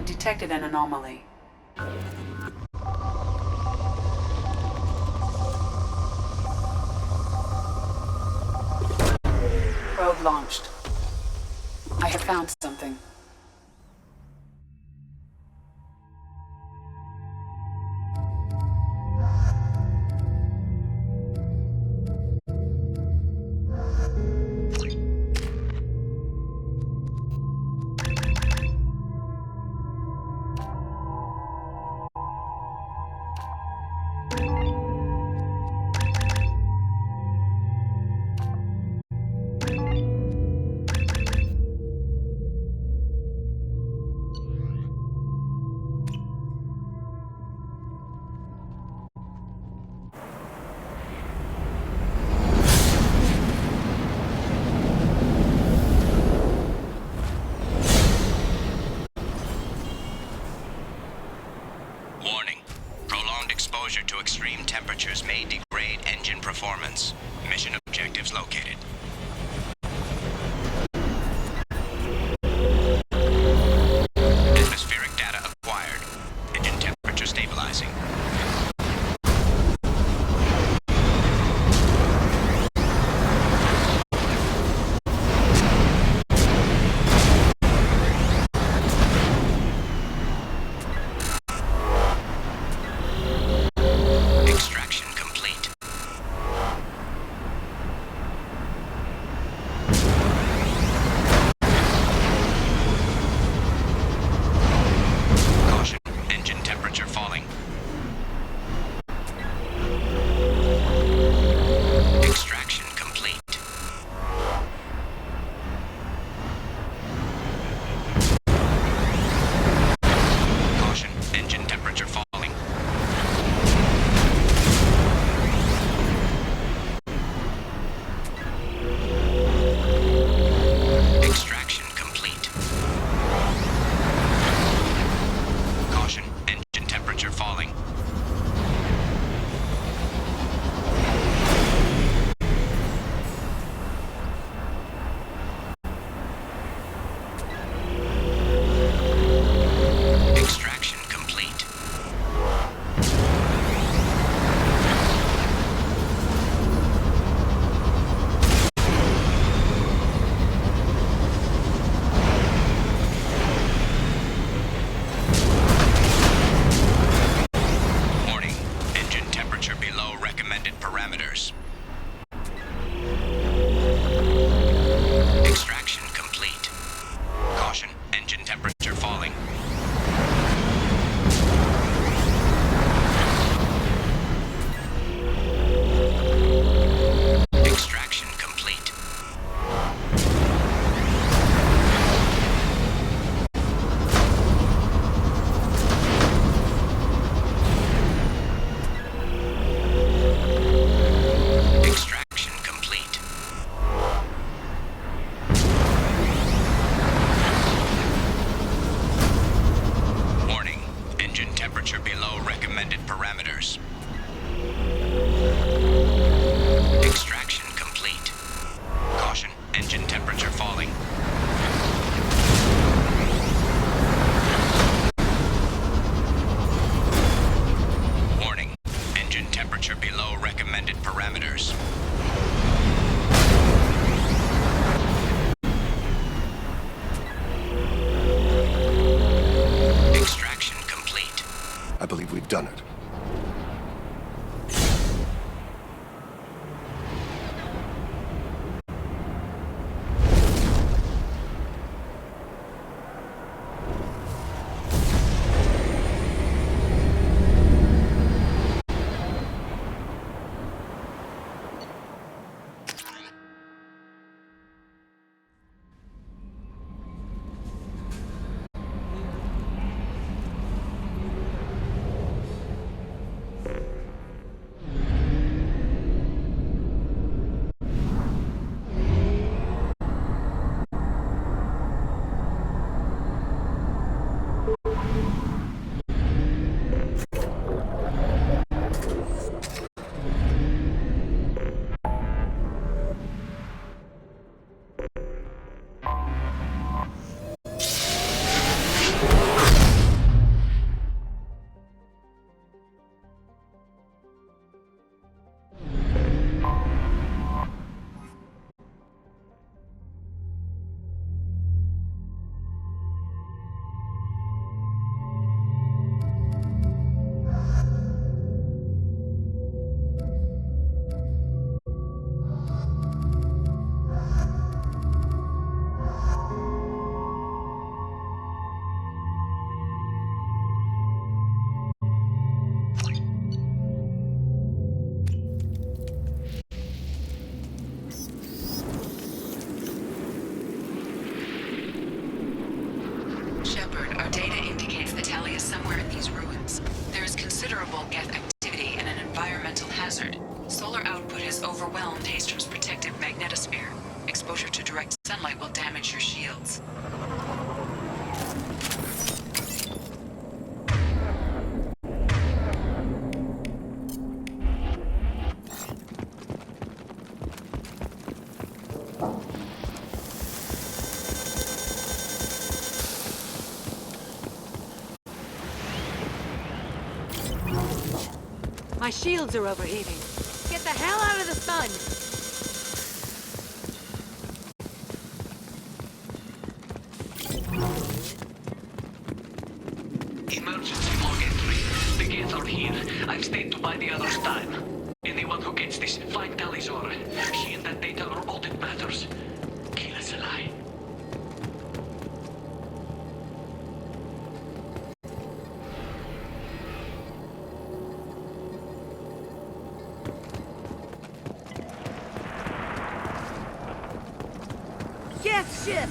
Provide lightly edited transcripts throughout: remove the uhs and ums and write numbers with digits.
detected an anomaly. Probe launched. I have found something. Warning. Prolonged exposure to extreme temperatures may degrade engine performance. Mission objectives located. Atmospheric data acquired. Engine temperature stabilizing. Extraction complete. magnetosphere. Exposure to direct sunlight will damage your shields. My shields are overheating. Get the hell out of the sun! Emergency log entry. The gates are here. I've stayed to buy the others time. Anyone who gets this, find Talizor. She and that data are all that matters. Kill us alive. Gas ship!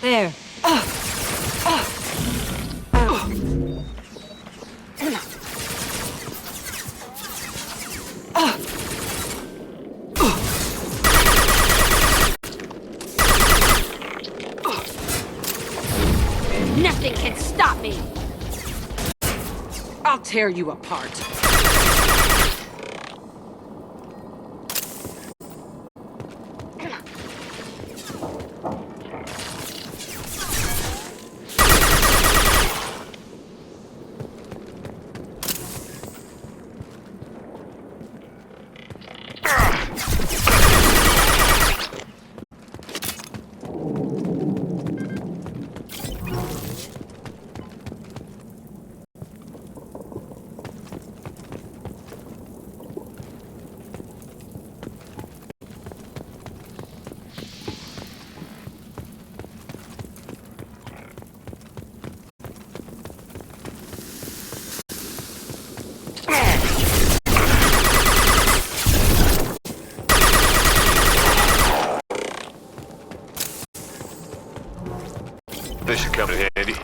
There. Nothing can stop me! I'll tear you apart. This should come in handy.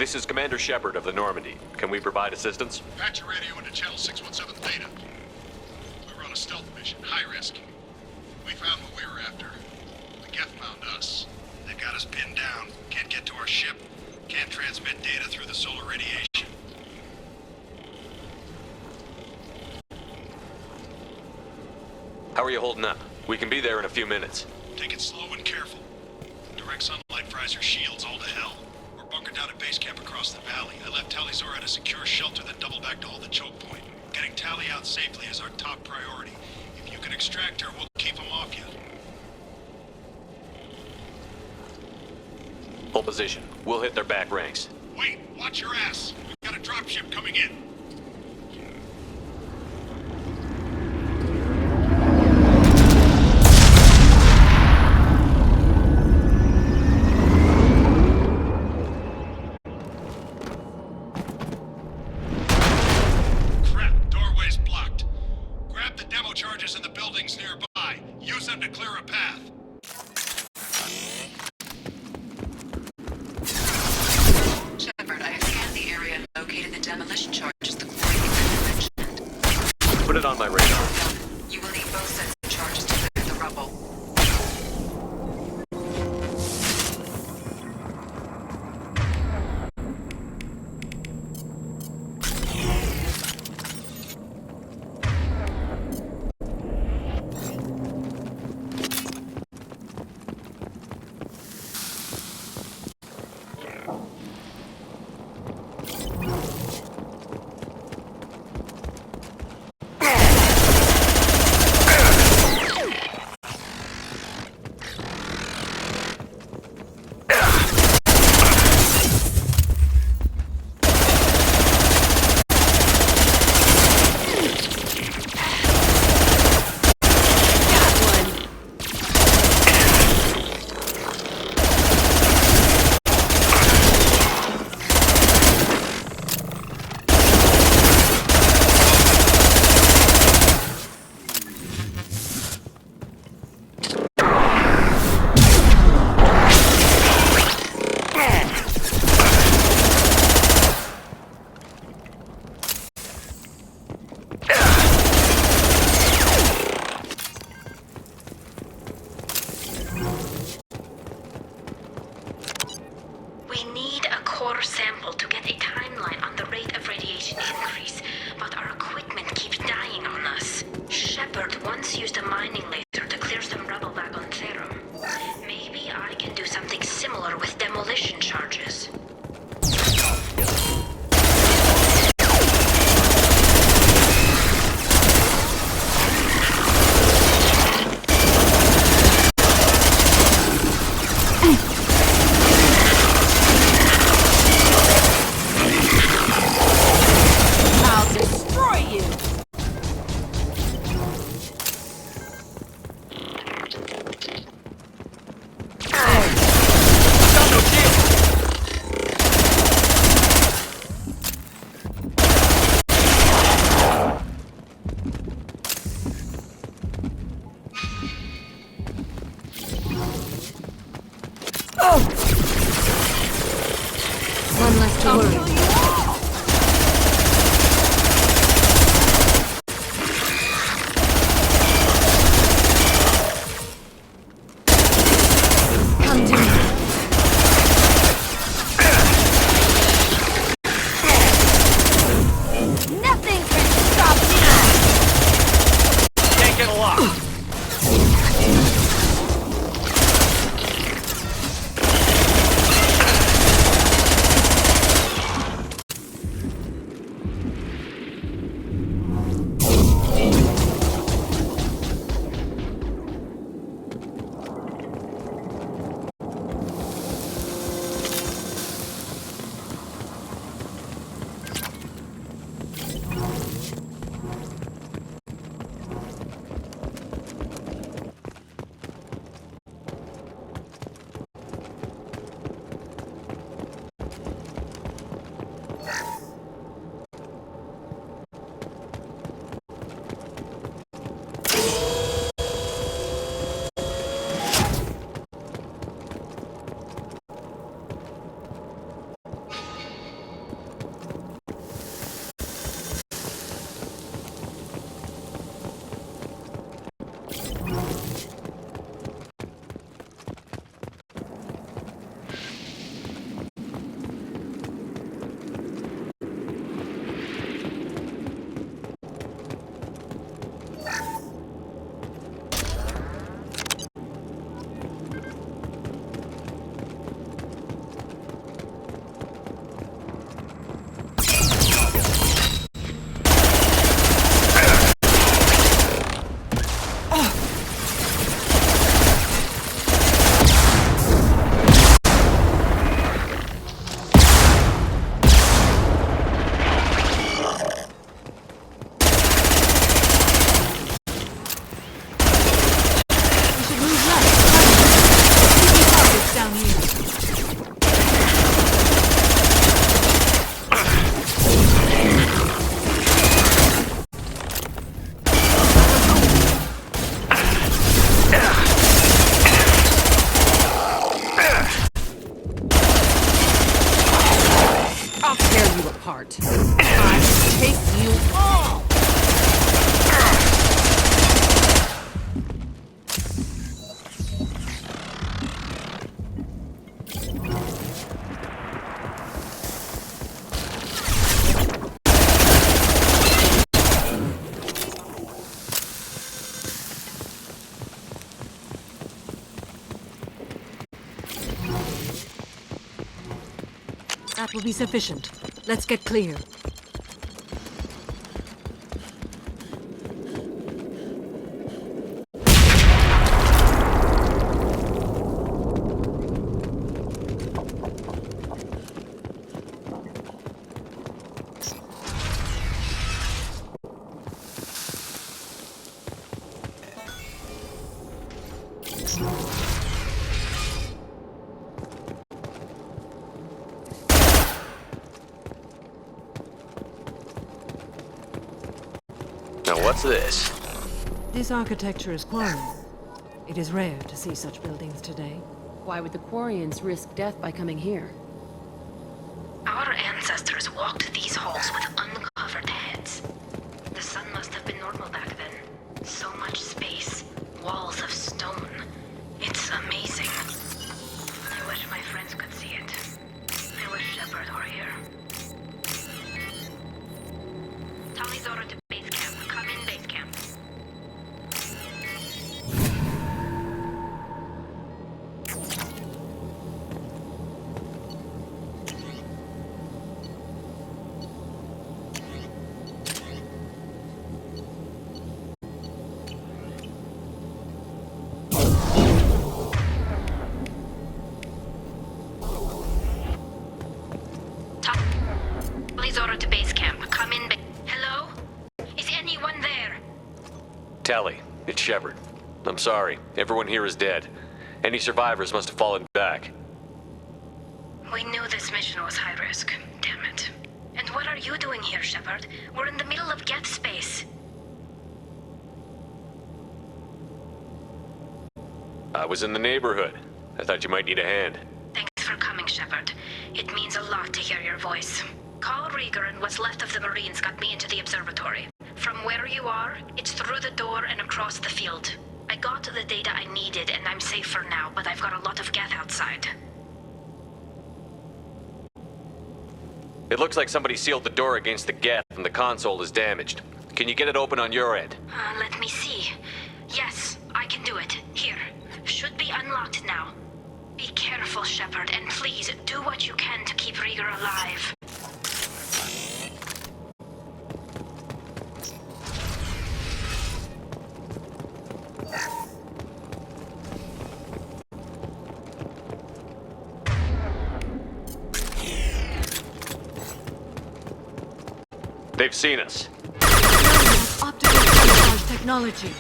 This is Commander Shepard of the Normandy. Can we provide assistance? Patch your radio into channel 617 Theta. We were on a stealth mission, high risk. We found what we were after. The Geth found us. They got us pinned down. Can't get to our ship. Can't transmit data through the solar radiation. How are you holding up? We can be there in a few minutes. Take it slow and careful. Direct sunlight fries our shields all to hell. We're bunkered down at base camp across the valley. I left Tali'Zorah at a secure shelter, then doubled back to hold the choke point. Getting Tali out safely is our top priority. If you can extract her, we'll keep them off you. Hold position. We'll hit their back ranks. Wait, watch your ass. We've got a dropship coming in. Crap, doorway's blocked. Grab the demo charges in the buildings nearby. Use them to clear a path. Shepard, I have scanned the area and located the demolition charges the coordinates you mentioned. Put it on my radar. You will need both sets of charges to clear the rubble. We need a core sample to get a timeline on the rate of radiation increase, but our equipment keeps dying on us. Shepard once used a mining laser to clear some rubble back on Therum. Maybe I can do something similar with demolition charges. I'll destroy you! One less to worry. Come to me. Nothing can stop me! Can't get a lock. it. I take you all! That will be sufficient. Let's get clear. Now what's this? This architecture is Quarian. It is rare to see such buildings today. Why would the Quarians risk death by coming here? Our ancestors walked these halls with uncovered heads. The sun must have been normal back then. So much space, walls of stone. It's amazing. I wish my friends could see it. I wish Shepard were here. Talizora to base camp. Come in, base camp. Talizora to base camp. Come in, Hello? Is anyone there? Tally, it's Shepard. I'm sorry. Everyone here is dead. Any survivors must have fallen back. We knew this mission was high risk. Damn it. And what are you doing here, Shepard? We're in the middle of Geth space. I was in the neighborhood. I thought you might need a hand. Thanks for coming, Shepard. It means a lot to hear your voice. Carl Rieger and what's left of the Marines got me into the observatory. From where you are, it's through the door and across the field. I got the data I needed and I'm safe for now, but I've got a lot of Geth outside. It looks like somebody sealed the door against the Geth and the console is damaged. Can you get it open on your end? Let me see. Yes, I can do it. Here. Should be unlocked now. Be careful, Shepard, and please do what you can to keep Rieger alive. They've seen us. Optical camouflage technology.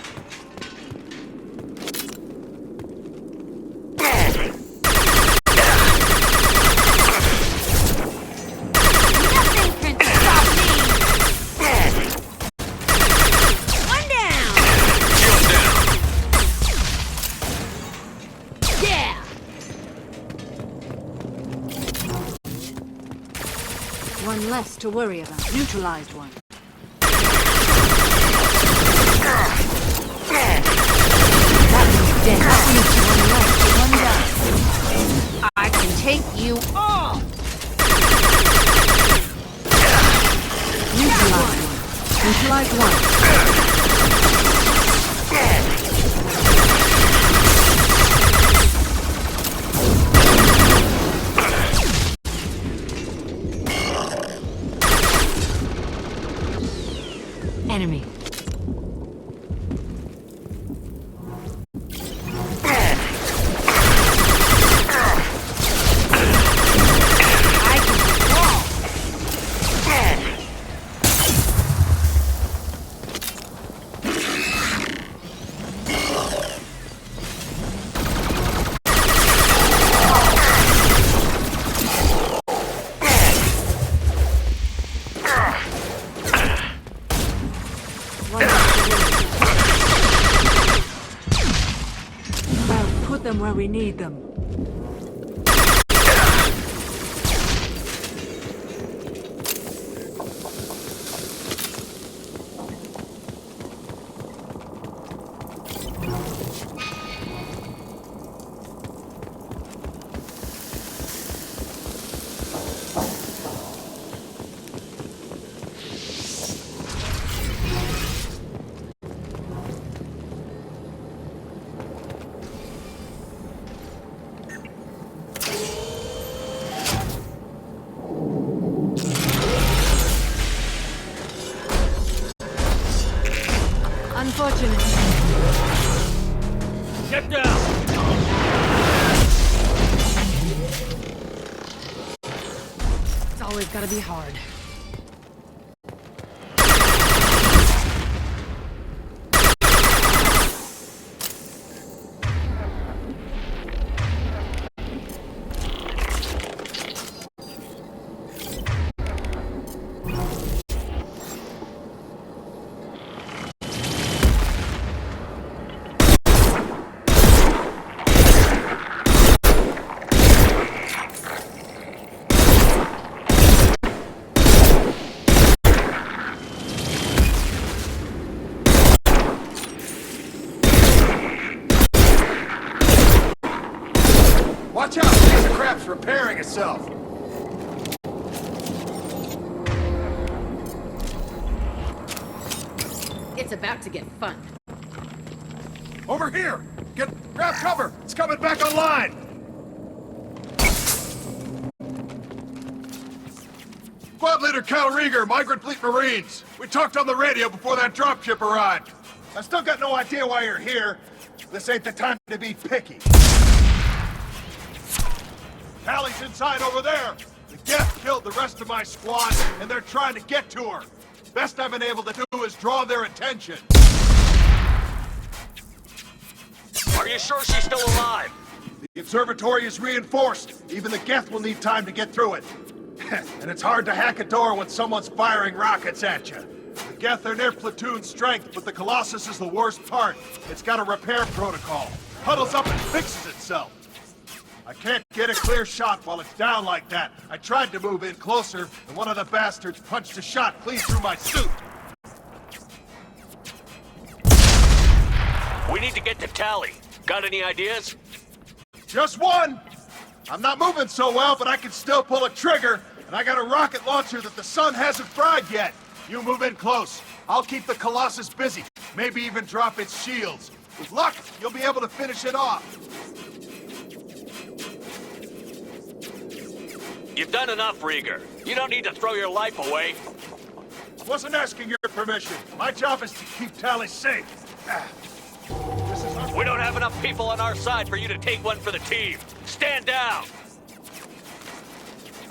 Nothing can stop me! One down! Yeah! One less to worry about. Neutralized one. That one's dead. One left. One down. I can take you all! Neutralized one. Neutralized one. Enemy. I'll put them where we need them. unfortunate. Get down! It's always gotta be hard. Watch out! Piece of crap's repairing itself. It's about to get fun. Over here! Grab cover! It's coming back online! Squad Leader Cal Rieger, Migrant Fleet Marines. We talked on the radio before that dropship arrived. I still got no idea why you're here. This ain't the time to be picky. Tally's inside over there. The Geth killed the rest of my squad, and they're trying to get to her. Best I've been able to do is draw their attention. Are you sure she's still alive? The observatory is reinforced. Even the Geth will need time to get through it. And it's hard to hack a door when someone's firing rockets at you. The Geth are near platoon strength, but the Colossus is the worst part. It's got a repair protocol. Huddles up and fixes itself. I can't get a clear shot while it's down like that. I tried to move in closer, and one of the bastards punched a shot clean through my suit. We need to get to Tally. Got any ideas? Just one! I'm not moving so well, but I can still pull a trigger, and I got a rocket launcher that the sun hasn't fried yet. You move in close. I'll keep the Colossus busy, maybe even drop its shields. With luck, you'll be able to finish it off. You've done enough, Rieger. You don't need to throw your life away. I wasn't asking your permission. My job is to keep Tally safe. We don't have enough people on our side for you to take one for the team. Stand down!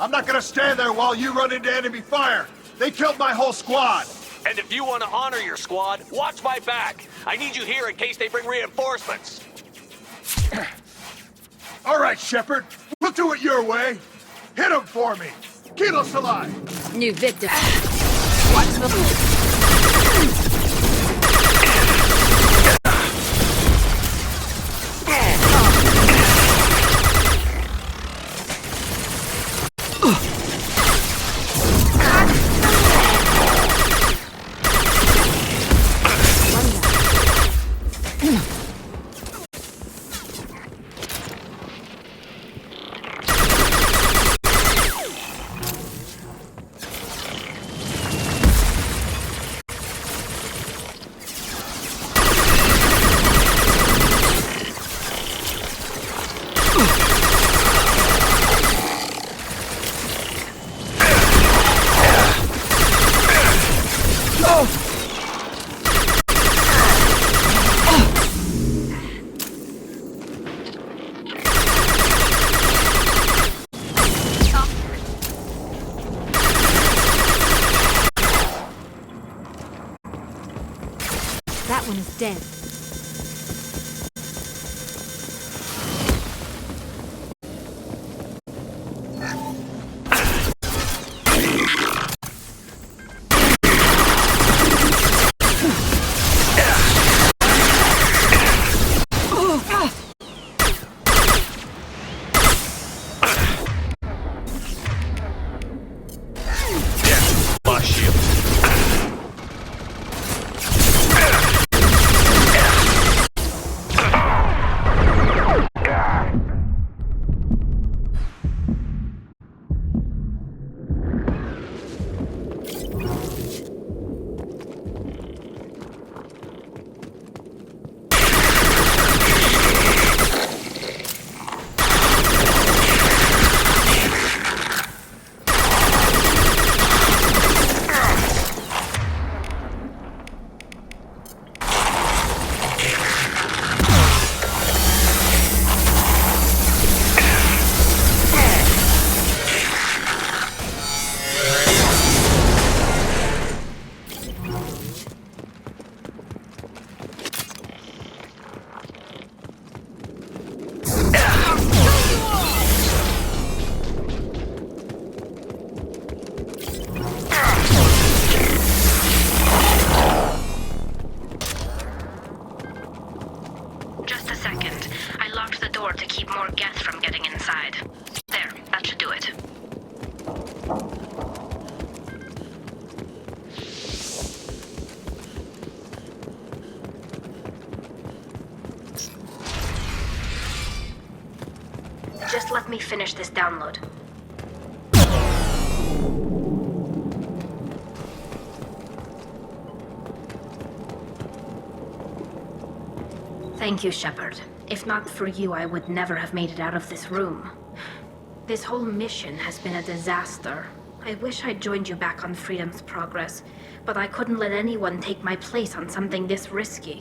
I'm not gonna stand there while you run into enemy fire. They killed my whole squad. And if you want to honor your squad, watch my back. I need you here in case they bring reinforcements. All right, Shepard. We'll do it your way. Hit him for me. Kilo Salai. New victim. Watch the move. That one is dead. me finish this download. Thank you, Shepard. If not for you, I would never have made it out of this room. This whole mission has been a disaster. I wish I'd joined you back on Freedom's Progress, but I couldn't let anyone take my place on something this risky.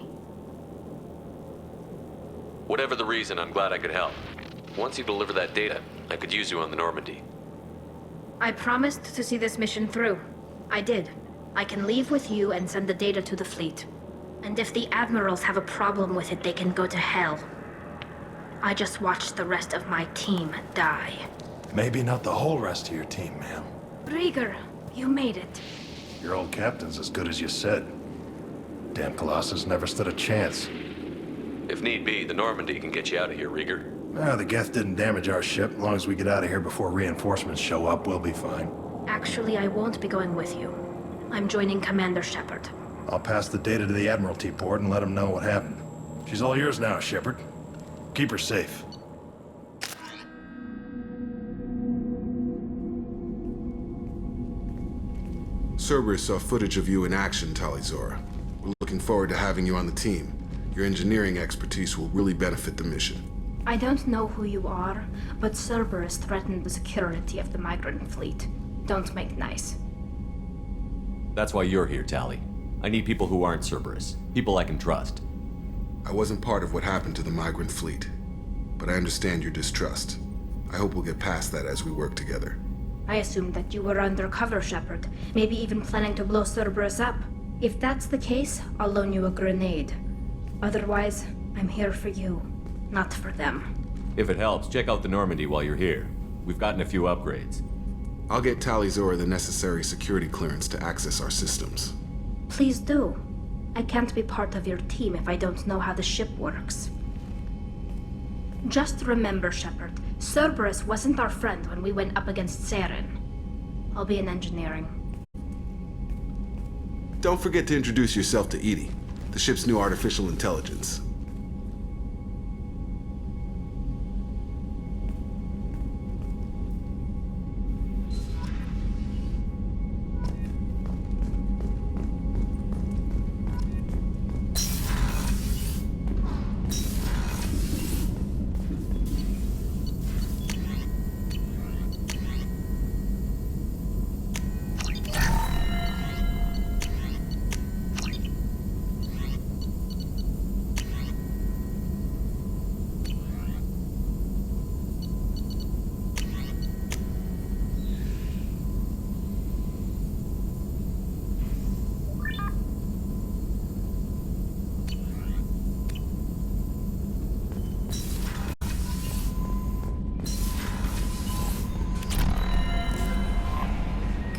Whatever the reason, I'm glad I could help. Once you deliver that data, I could use you on the Normandy. I promised to see this mission through. I did. I can leave with you and send the data to the fleet. And if the admirals have a problem with it, they can go to hell. I just watched the rest of my team die. Maybe not the whole rest of your team, ma'am. Rieger, you made it. Your old captain's as good as you said. Damn Colossus never stood a chance. If need be, the Normandy can get you out of here, Rieger. The Geth didn't damage our ship. As long as we get out of here before reinforcements show up, we'll be fine. Actually, I won't be going with you. I'm joining Commander Shepard. I'll pass the data to the Admiralty board and let them know what happened. She's all yours now, Shepard. Keep her safe. Cerberus saw footage of you in action, Tali'Zorah. We're looking forward to having you on the team. Your engineering expertise will really benefit the mission. I don't know who you are, but Cerberus threatened the security of the migrant fleet. Don't make nice. That's why you're here, Tali. I need people who aren't Cerberus. People I can trust. I wasn't part of what happened to the migrant fleet, but I understand your distrust. I hope we'll get past that as we work together. I assumed that you were undercover, Shepard. Maybe even planning to blow Cerberus up. If that's the case, I'll loan you a grenade. Otherwise, I'm here for you, not for them. If it helps, check out the Normandy while you're here. We've gotten a few upgrades. I'll get Tali'Zorah the necessary security clearance to access our systems. Please do. I can't be part of your team if I don't know how the ship works. Just remember, Shepard, Cerberus wasn't our friend when we went up against Saren. I'll be in engineering. Don't forget to introduce yourself to EDI, the ship's new artificial intelligence.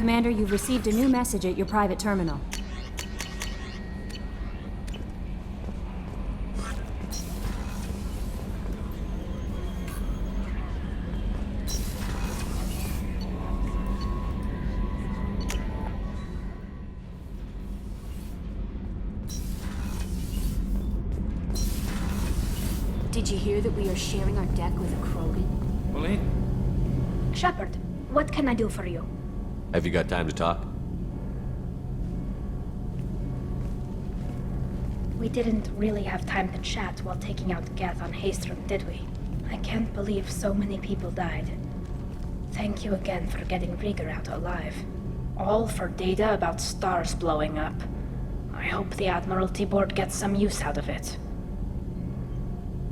Commander, you've received a new message at your private terminal. Did you hear that we are sharing our deck with a Krogan? Pauline? Shepard, what can I do for you? Have you got time to talk? We didn't really have time to chat while taking out Geth on Haestrom, did we? I can't believe so many people died. Thank you again for getting Rieger out alive. All for data about stars blowing up. I hope the Admiralty Board gets some use out of it.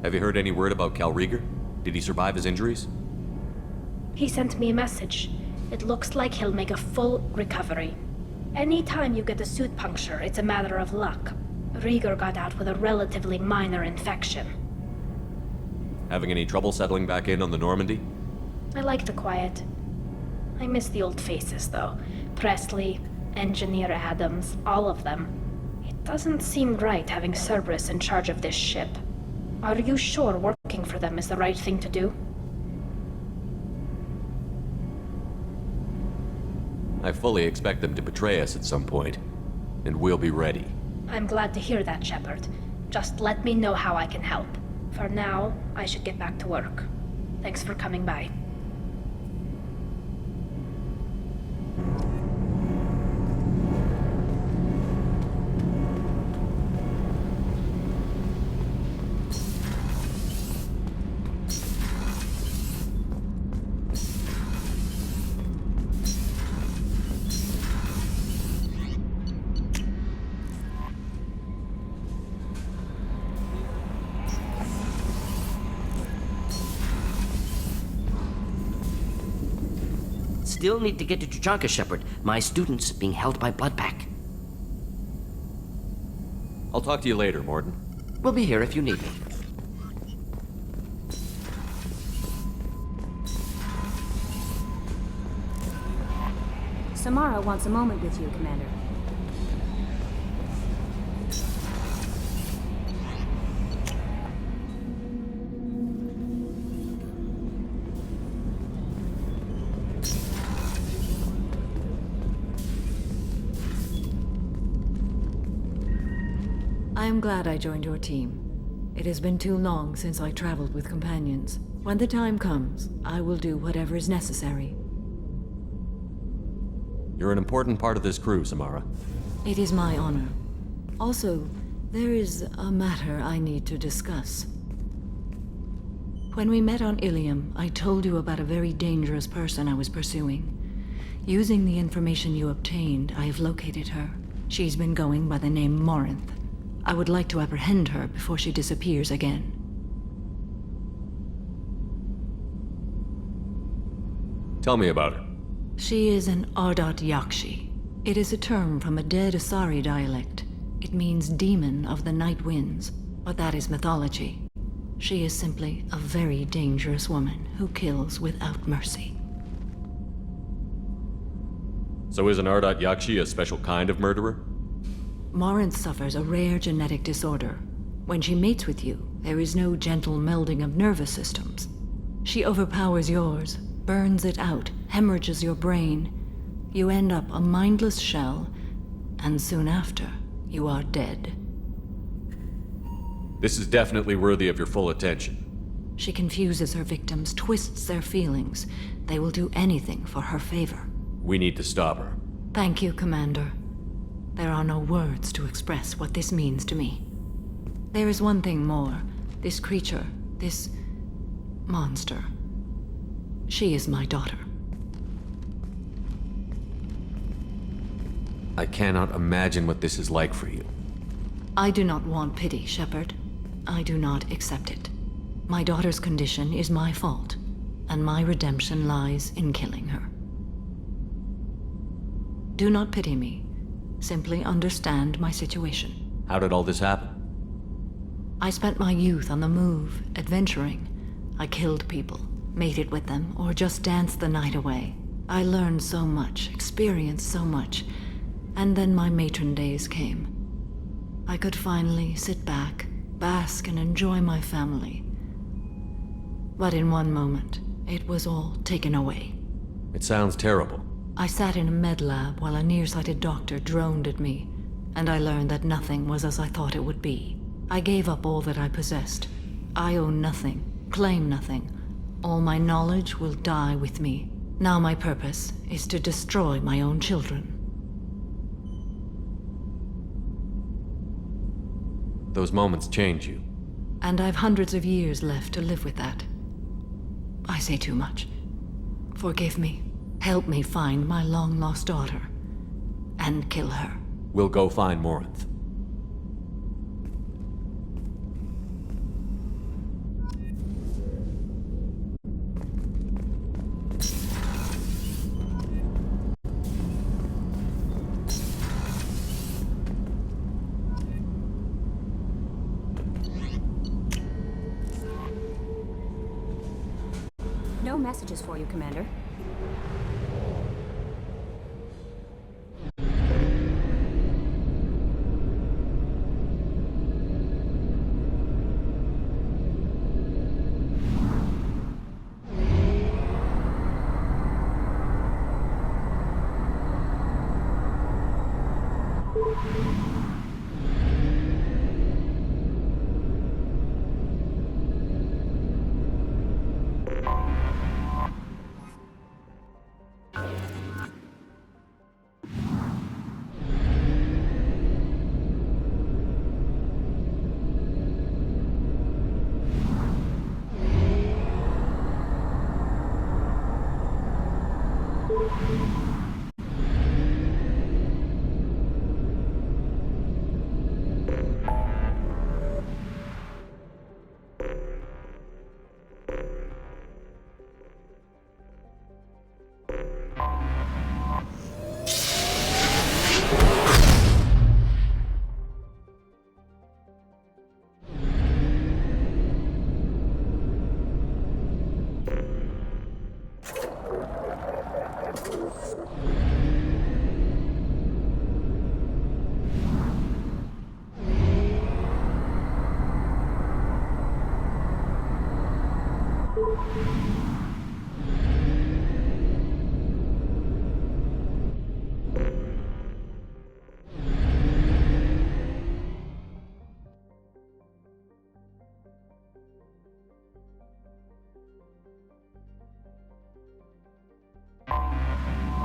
Have you heard any word about Cal Rieger? Did he survive his injuries? He sent me a message. It looks like he'll make a full recovery. Anytime you get a suit puncture, it's a matter of luck. Rieger got out with a relatively minor infection. Having any trouble settling back in on the Normandy? I like the quiet. I miss the old faces, though. Presley, Engineer Adams, all of them. It doesn't seem right having Cerberus in charge of this ship. Are you sure working for them is the right thing to do? I fully expect them to betray us at some point, and we'll be ready. I'm glad to hear that, Shepard. Just let me know how I can help. For now, I should get back to work. Thanks for coming by. Still need to get to Tuchanka, Shepard. My student's being held by Bloodpack. I'll talk to you later, Mordin. We'll be here if you need me. Samara wants a moment with you, Commander. I am glad I joined your team. It has been too long since I traveled with companions. When the time comes, I will do whatever is necessary. You're an important part of this crew, Samara. It is my honor. Also, there is a matter I need to discuss. When we met on Ilium, I told you about a very dangerous person I was pursuing. Using the information you obtained, I have located her. She's been going by the name Morinth. I would like to apprehend her before she disappears again. Tell me about her. She is an Ardat Yakshi. It is a term from a dead Asari dialect. It means demon of the night winds, but that is mythology. She is simply a very dangerous woman who kills without mercy. So is an Ardat Yakshi a special kind of murderer? Morinth suffers a rare genetic disorder. When she mates with you, there is no gentle melding of nervous systems. She overpowers yours, burns it out, hemorrhages your brain. You end up a mindless shell, and soon after, you are dead. This is definitely worthy of your full attention. She confuses her victims, twists their feelings. They will do anything for her favor. We need to stop her. Thank you, Commander. There are no words to express what this means to me. There is one thing more. This creature, this monster. She is my daughter. I cannot imagine what this is like for you. I do not want pity, Shepard. I do not accept it. My daughter's condition is my fault, and my redemption lies in killing her. Do not pity me. Simply understand my situation. How did all this happen? I spent my youth on the move, adventuring. I killed people, mated with them, or just danced the night away. I learned so much, experienced so much, and then my matron days came. I could finally sit back, bask, and enjoy my family. But in one moment, it was all taken away. It sounds terrible. I sat in a med lab while a nearsighted doctor droned at me, and I learned that nothing was as I thought it would be. I gave up all that I possessed. I own nothing, claim nothing. All my knowledge will die with me. Now my purpose is to destroy my own children. Those moments change you. And I've hundreds of years left to live with that. I say too much. Forgive me. Help me find my long-lost daughter. And kill her. We'll go find Morinth. No messages for you, Commander.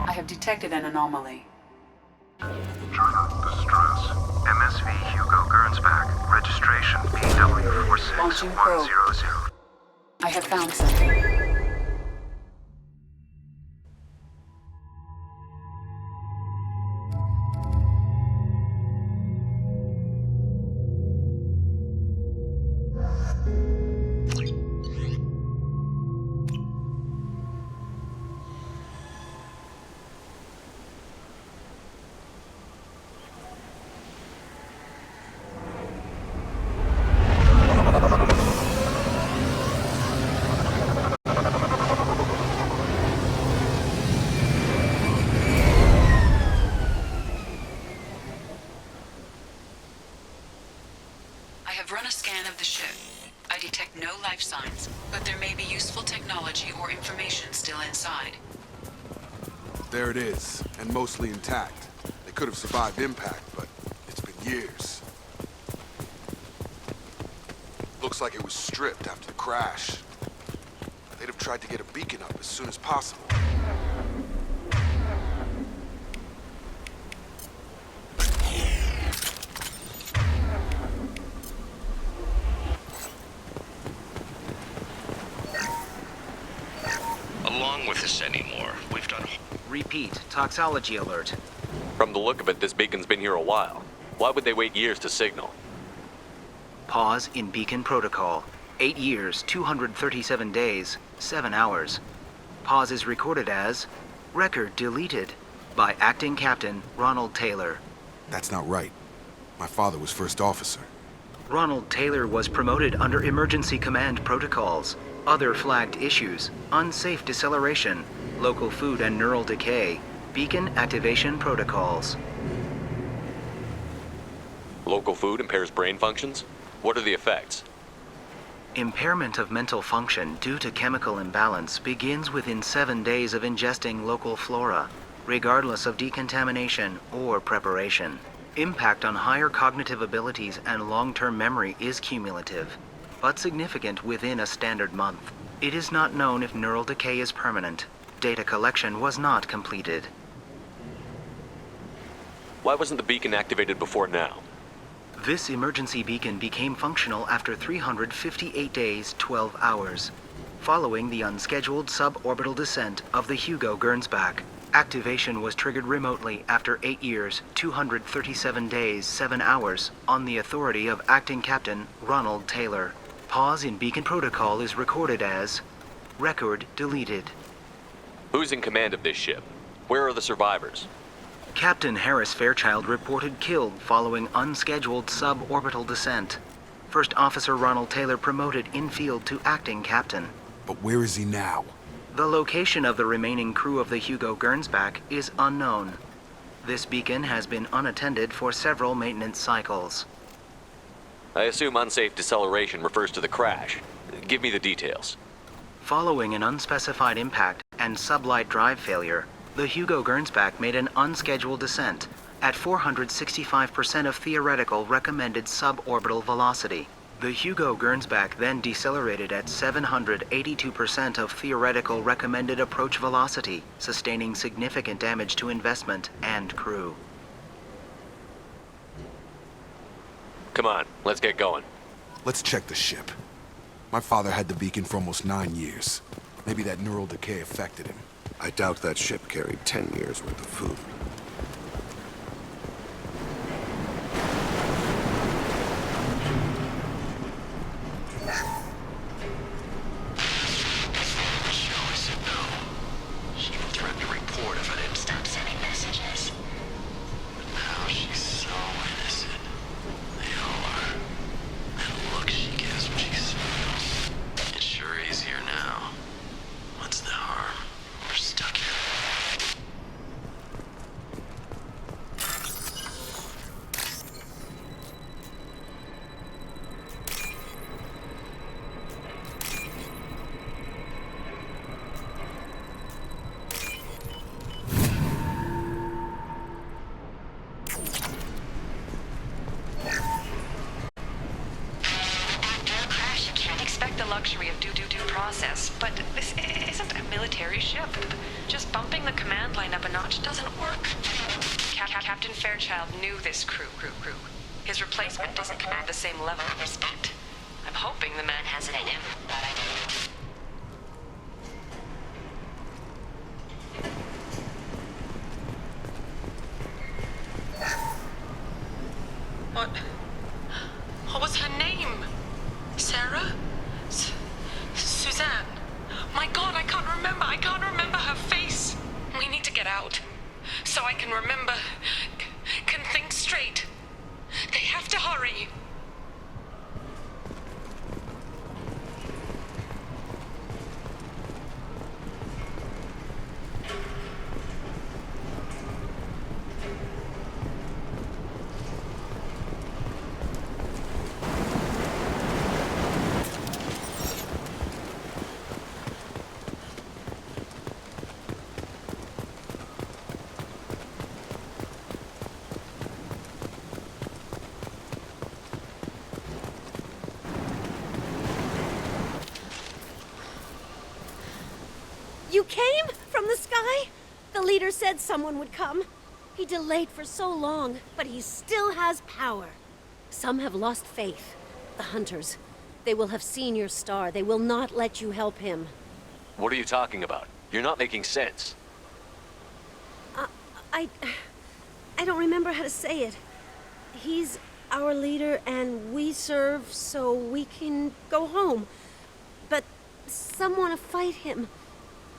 I have detected an anomaly. Distress. MSV Hugo Gernsback. Registration Launching probe. PW46100. I have found something. I have run a scan of the ship. I detect no life signs, but there may be useful technology or information still inside. There it is, and mostly intact. They could have survived impact, but it's been years. Looks like it was stripped after the crash. They'd have tried to get a beacon up as soon as possible. Along with this anymore, we've done... Repeat, toxology alert. From the look of it, this beacon's been here a while. Why would they wait years to signal? Pause in beacon protocol. 8 years, 237 days, 7 hours. Pause is recorded as record deleted by Acting Captain Ronald Taylor. That's not right. My father was first officer. Ronald Taylor was promoted under emergency command protocols. Other flagged issues: unsafe deceleration, local food and neural decay, beacon activation protocols. Local food impairs brain functions? What are the effects? Impairment of mental function due to chemical imbalance begins within 7 days of ingesting local flora, regardless of decontamination or preparation. Impact on higher cognitive abilities and long-term memory is cumulative, but significant within a standard month. It is not known if neural decay is permanent. Data collection was not completed. Why wasn't the beacon activated before now? This emergency beacon became functional after 358 days, 12 hours, following the unscheduled suborbital descent of the Hugo Gernsback. Activation was triggered remotely after 8 years, 237 days, 7 hours, on the authority of Acting Captain Ronald Taylor. Pause in beacon protocol is recorded as record deleted. Who's in command of this ship? Where are the survivors? Captain Harris Fairchild reported killed following unscheduled suborbital descent. First Officer Ronald Taylor promoted in-field to acting captain. But where is he now? The location of the remaining crew of the Hugo Gernsback is unknown. This beacon has been unattended for several maintenance cycles. I assume unsafe deceleration refers to the crash. Give me the details. Following an unspecified impact and sublight drive failure, the Hugo Gernsback made an unscheduled descent at 465% of theoretical recommended suborbital velocity. The Hugo Gernsback then decelerated at 782% of theoretical recommended approach velocity, sustaining significant damage to investment and crew. Come on, let's get going. Let's check the ship. My father had the beacon for almost 9 years. Maybe that neural decay affected him. I doubt that ship carried 10 years worth of food. Luxury of due process, but this isn't a military ship. Just bumping the command line up a notch doesn't work. Captain Fairchild knew this crew. His replacement doesn't command the same level of respect. I'm hoping the man has it in him. What was her name? Sarah? Suzanne. My God, I can't remember her face. We need to get out. So I can remember. Can think straight. They have to hurry. You came? From the sky? The leader said someone would come. He delayed for so long, but he still has power. Some have lost faith. The Hunters. They will have seen your star. They will not let you help him. What are you talking about? You're not making sense. I don't remember how to say it. He's our leader, and we serve so we can go home. But some want to fight him.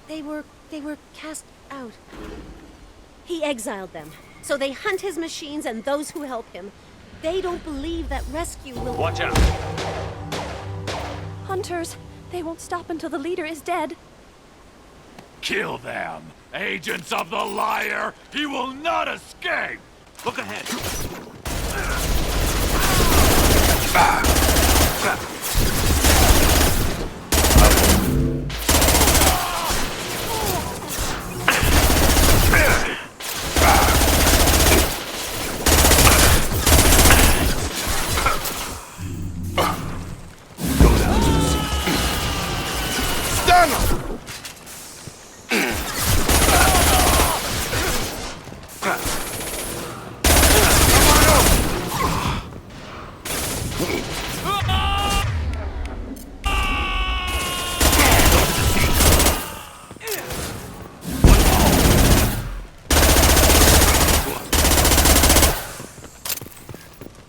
They were cast out. He exiled them, so they hunt his machines and those who help him. They don't believe that rescue will... Watch out! Hunters, they won't stop until the leader is dead. Kill them! Agents of the Liar! He will not escape! Look ahead!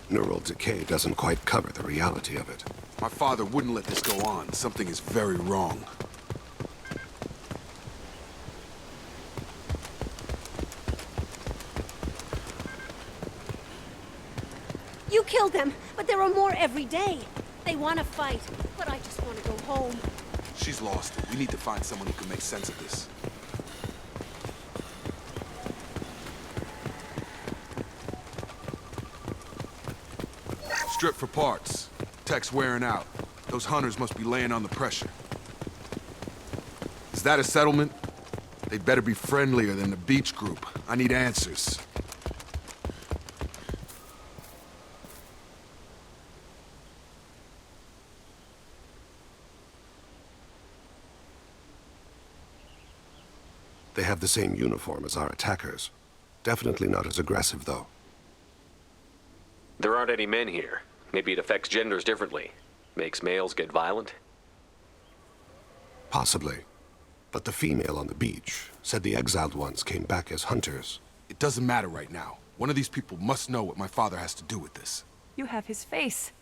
Neural decay doesn't quite cover the reality of it. My father wouldn't let this go on. Something is very wrong. You killed them, but there are more every day. They want to fight, but I just want to go home. She's lost it. We need to find someone who can make sense of this. Strip for parts. Tech's wearing out. Those hunters must be laying on the pressure. Is that a settlement? They'd better be friendlier than the beach group. I need answers. They have the same uniform as our attackers. Definitely not as aggressive, though. There aren't any men here. Maybe it affects genders differently. Makes males get violent? Possibly. But the female on the beach said the exiled ones came back as hunters. It doesn't matter right now. One of these people must know what my father has to do with this. You have his face.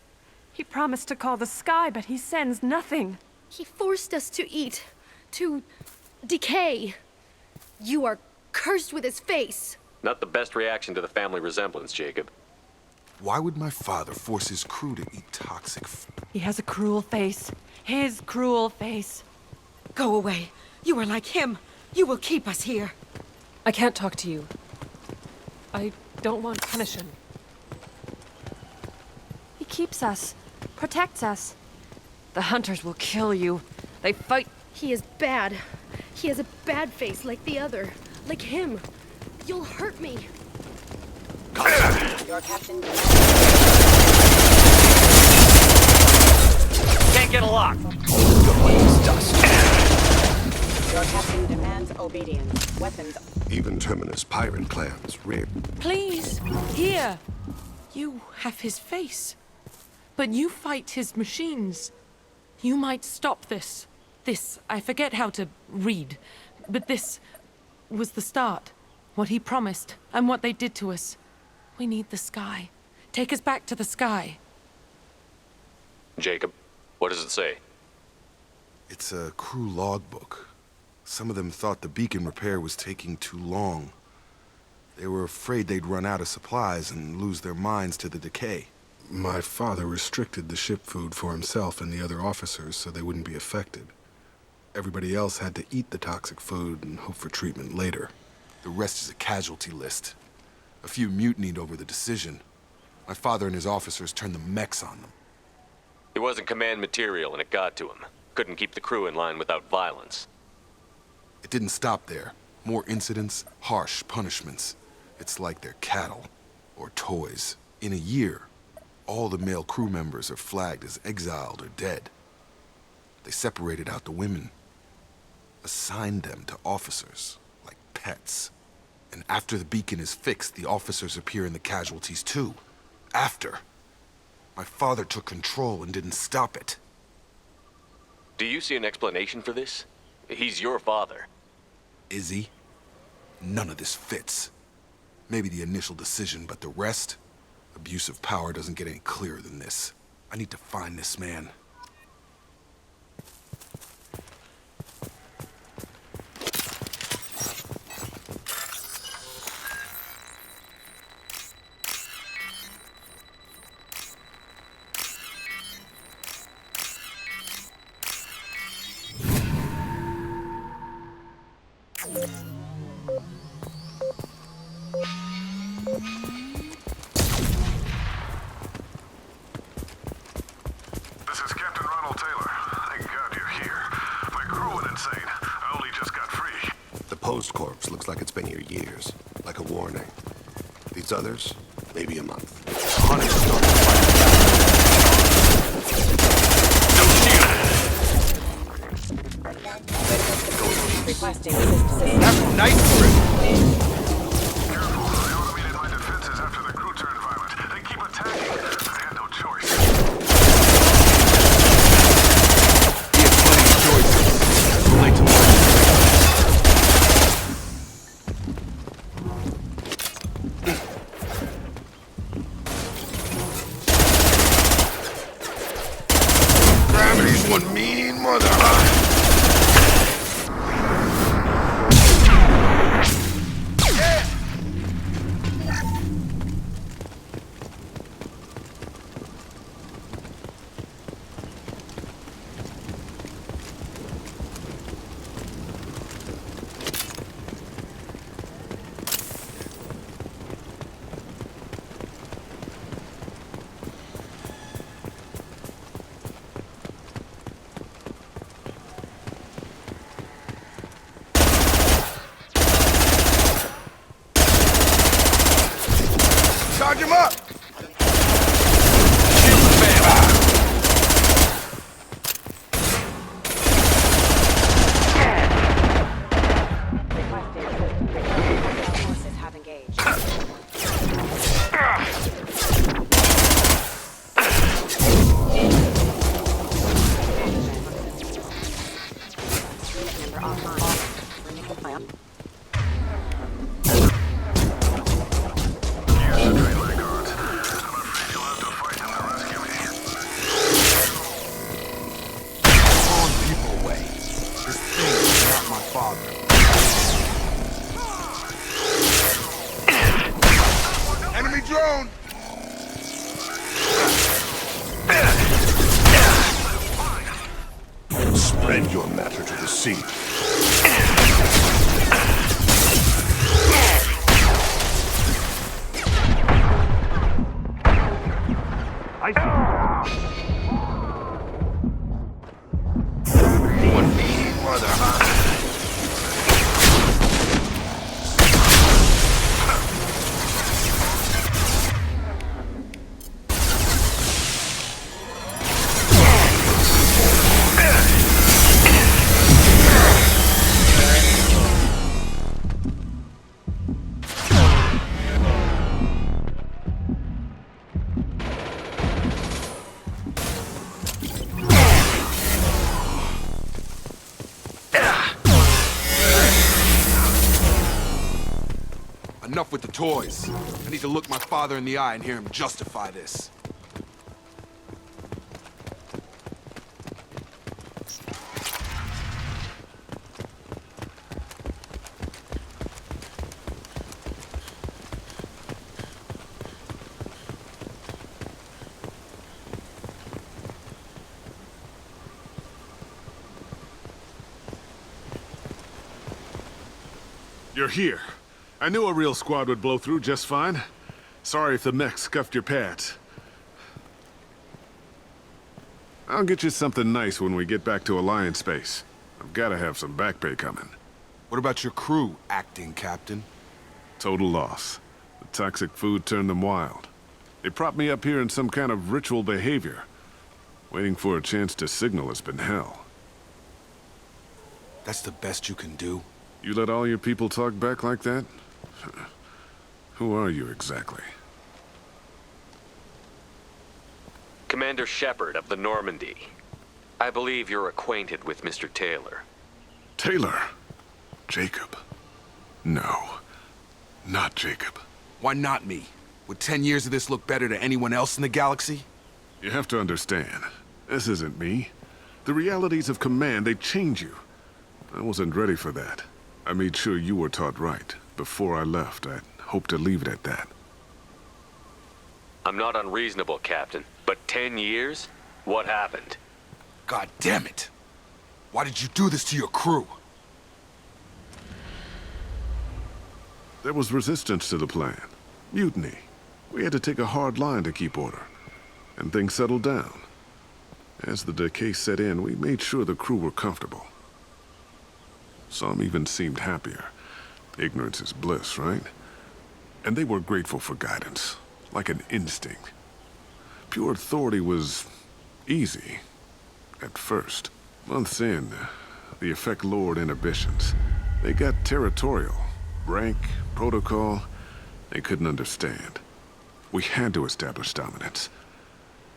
He promised to call the sky, but he sends nothing. He forced us to eat, to decay. You are cursed with his face. Not the best reaction to the family resemblance, Jacob. Why would my father force his crew to eat toxic He has a cruel face. His cruel face. Go away. You are like him. You will keep us here. I can't talk to you. I don't want punishment. He keeps us, protects us. The hunters will kill you. They fight. He is bad. He has a bad face like the other. Like him. You'll hurt me. Your captain. Can't get a lock. Your captain demands obedience. Weapons. Even Terminus pirate clans rear. Please, here. You have his face. But you fight his machines. You might stop this. This, I forget how to read. But this was the start. What he promised, and what they did to us. We need the sky. Take us back to the sky. Jacob, what does it say? It's a crew logbook. Some of them thought the beacon repair was taking too long. They were afraid they'd run out of supplies and lose their minds to the decay. My father restricted the ship food for himself and the other officers so they wouldn't be affected. Everybody else had to eat the toxic food and hope for treatment later. The rest is a casualty list. A few mutinied over the decision. My father and his officers turned the mechs on them. He wasn't command material and it got to him. Couldn't keep the crew in line without violence. It didn't stop there. More incidents, harsh punishments. It's like they're cattle or toys. In a year, all the male crew members are flagged as exiled or dead. They separated out the women, assigned them to officers, like pets. And after the beacon is fixed, the officers appear in the casualties too. After. My father took control and didn't stop it. Do you see an explanation for this? He's your father. Is he? None of this fits. Maybe the initial decision, but the rest? Abuse of power doesn't get any clearer than this. I need to find this man. This is Captain Ronald Taylor. Thank God you're here. My crew went insane. I only just got free. The post corpse looks like it's been here years, like a warning. These others, maybe a month. Requesting assistance. That's nice grip. Careful. I automated my defenses after the crew turned violent. They keep attacking. I had no choice. He had plenty of choices. Too late to Gravity's one mean mother, huh? Charge him up! Forces have engaged. Unit member offline. see. I see. Enough with the toys. I need to look my father in the eye and hear him justify this. You're here. I knew a real squad would blow through just fine. Sorry if the mech scuffed your pads. I'll get you something nice when we get back to Alliance space. I've gotta have some back pay coming. What about your crew, acting captain? Total loss. The toxic food turned them wild. They propped me up here in some kind of ritual behavior. Waiting for a chance to signal has been hell. That's the best you can do? You let all your people talk back like that? Who are you exactly? Commander Shepard of the Normandy. I believe you're acquainted with Mr. Taylor. Taylor? Jacob? No. Not Jacob. Why not me? Would 10 years of this look better to anyone else in the galaxy? You have to understand, this isn't me. The realities of command, they change you. I wasn't ready for that. I made sure you were taught right. Before I left, I hoped to leave it at that. I'm not unreasonable, Captain, but 10 years? What happened? God damn it! Why did you do this to your crew? There was resistance to the plan. Mutiny. We had to take a hard line to keep order. And things settled down. As the decay set in, we made sure the crew were comfortable. Some even seemed happier. Ignorance is bliss, right? And they were grateful for guidance, like an instinct. Pure authority was easy, at first. Months in, the effect lowered inhibitions. They got territorial. Rank, protocol, they couldn't understand. We had to establish dominance.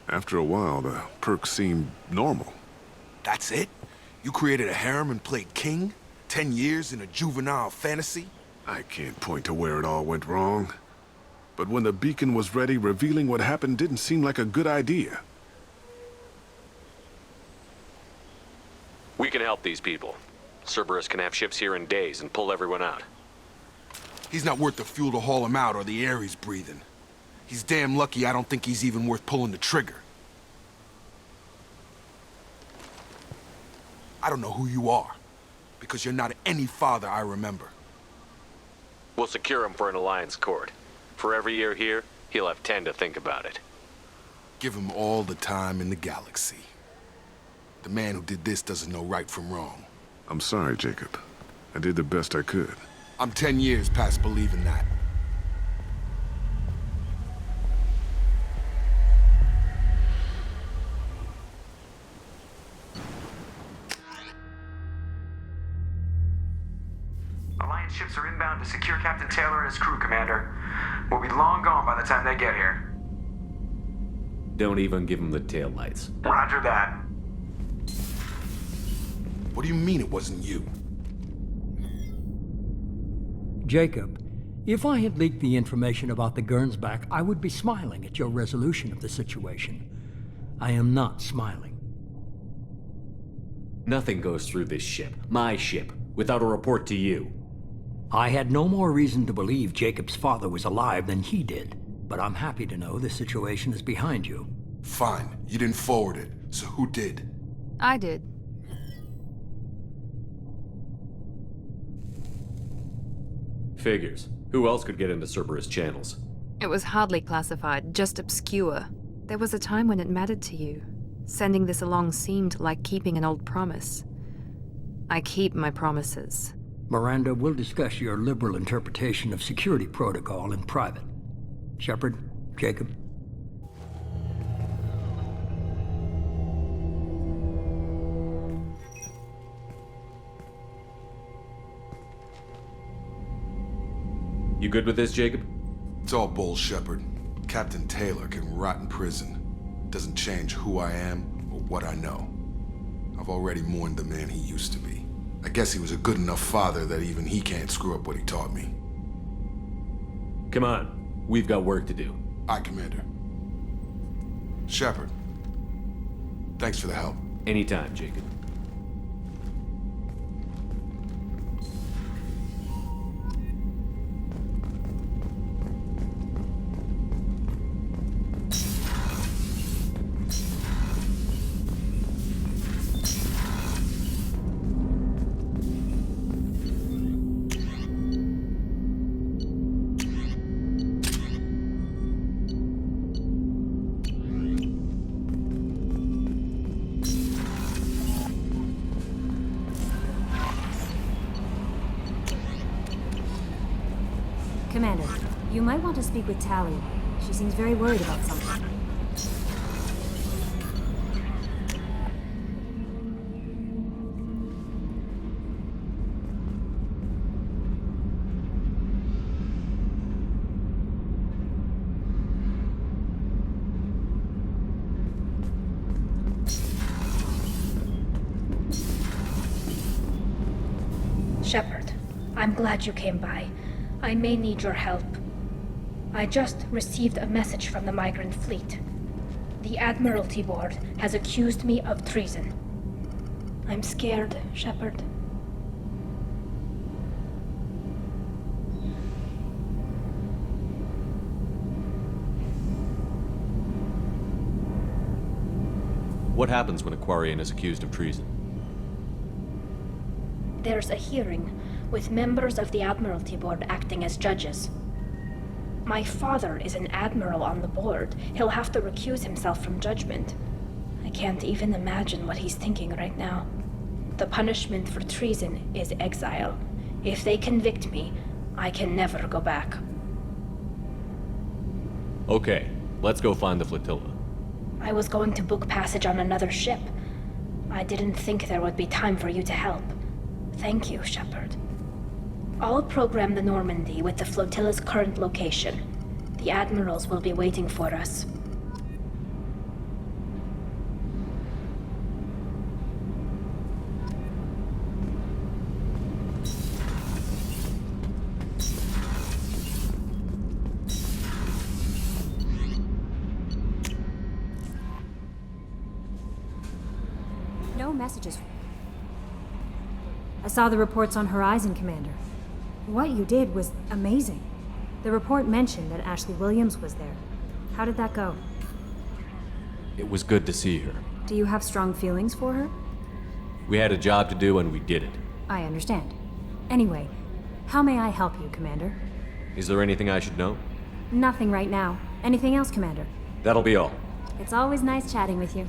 After a while, the perks seemed normal. That's it? You created a harem and played king? 10 years in a juvenile fantasy? I can't point to where it all went wrong. But when the beacon was ready, revealing what happened didn't seem like a good idea. We can help these people. Cerberus can have ships here in days and pull everyone out. He's not worth the fuel to haul him out or the air he's breathing. He's damn lucky I don't think he's even worth pulling the trigger. I don't know who you are, because you're not any father I remember. We'll secure him for an Alliance court. For every year here, he'll have 10 to think about it. Give him all the time in the galaxy. The man who did this doesn't know right from wrong. I'm sorry, Jacob. I did the best I could. I'm 10 years past believing that. Alliance ships are inbound to secure Captain Taylor and his crew, Commander. We'll be long gone by the time they get here. Don't even give him the taillights. Roger that. What do you mean it wasn't you? Jacob, if I had leaked the information about the Gernsback, I would be smiling at your resolution of the situation. I am not smiling. Nothing goes through this ship, my ship, without a report to you. I had no more reason to believe Jacob's father was alive than he did, but I'm happy to know the situation is behind you. Fine. You didn't forward it, so who did? I did. Figures. Who else could get into Cerberus channels? It was hardly classified, just obscure. There was a time when it mattered to you. Sending this along seemed like keeping an old promise. I keep my promises. Miranda, we'll discuss your liberal interpretation of security protocol in private. Shepard, Jacob. You good with this, Jacob? It's all bull, Shepard. Captain Taylor can rot in prison. Doesn't change who I am or what I know. I've already mourned the man he used to be. I guess he was a good enough father that even he can't screw up what he taught me. Come on. We've got work to do. Aye, Commander. Shepard. Thanks for the help. Anytime, Jacob. Commander, you might want to speak with Tali. She seems very worried about something. Shepard, I'm glad you came by. I may need your help. I just received a message from the migrant fleet. The Admiralty Board has accused me of treason. I'm scared, Shepard. What happens when a Quarian is accused of treason? There's a hearing with members of the Admiralty Board acting as judges. My father is an admiral on the board. He'll have to recuse himself from judgment. I can't even imagine what he's thinking right now. The punishment for treason is exile. If they convict me, I can never go back. Okay, let's go find the flotilla. I was going to book passage on another ship. I didn't think there would be time for you to help. Thank you, Shepard. I'll program the Normandy with the flotilla's current location. The admirals will be waiting for us. No messages. I saw the reports on Horizon, Commander. What you did was amazing. The report mentioned that Ashley Williams was there. How did that go? It was good to see her. Do you have strong feelings for her? We had a job to do and we did it. I understand. Anyway, how may I help you, Commander? Is there anything I should know? Nothing right now. Anything else, Commander? That'll be all. It's always nice chatting with you.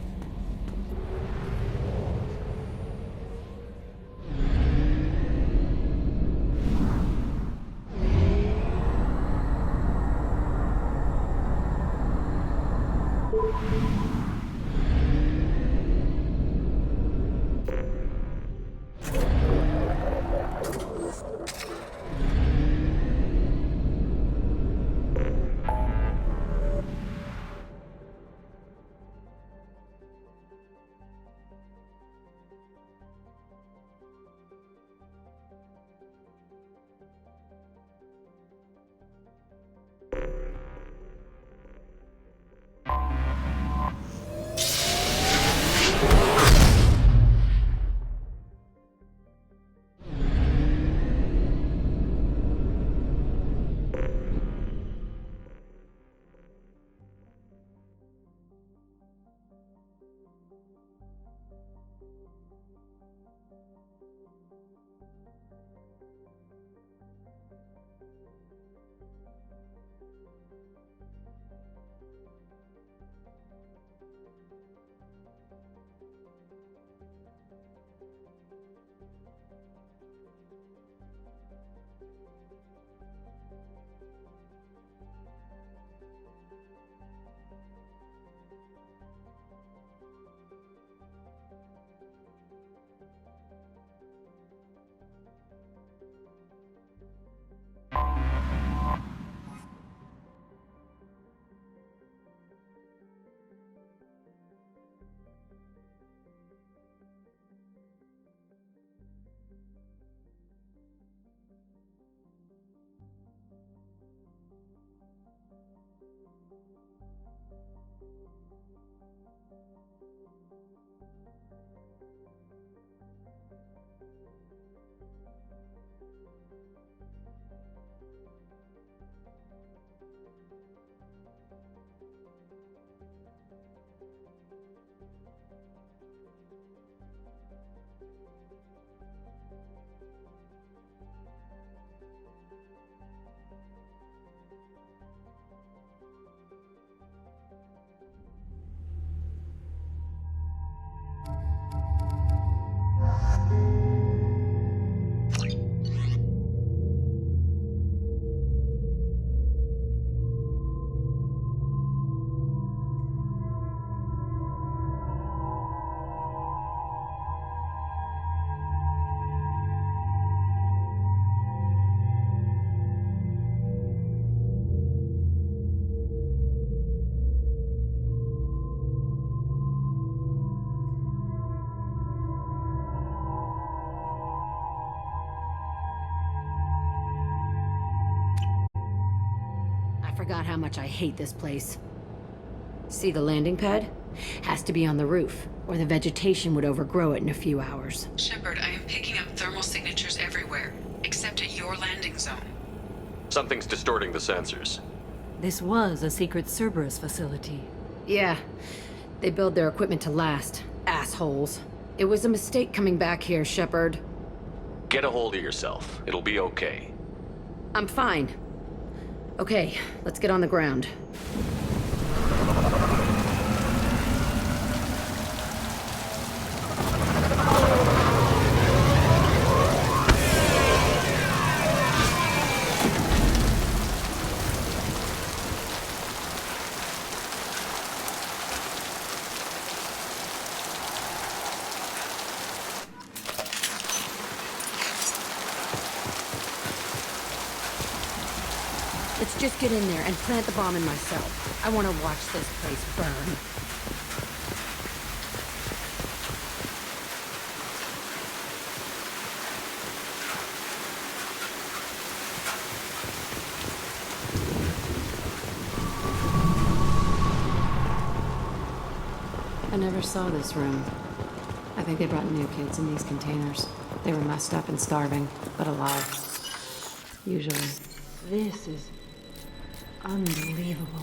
Forgot how much I hate this place. See the landing pad? Has to be on the roof, or the vegetation would overgrow it in a few hours. Shepard, I am picking up thermal signatures everywhere, except at your landing zone. Something's distorting the sensors. This was a secret Cerberus facility. Yeah, they build their equipment to last. Assholes. It was a mistake coming back here, Shepard. Get a hold of yourself. It'll be okay. I'm fine. Okay, let's get on the ground. Let's just get in there and plant the bomb in myself. I want to watch this place burn. I never saw this room. I think they brought new kids in these containers. They were messed up and starving, but alive. Usually. This is unbelievable.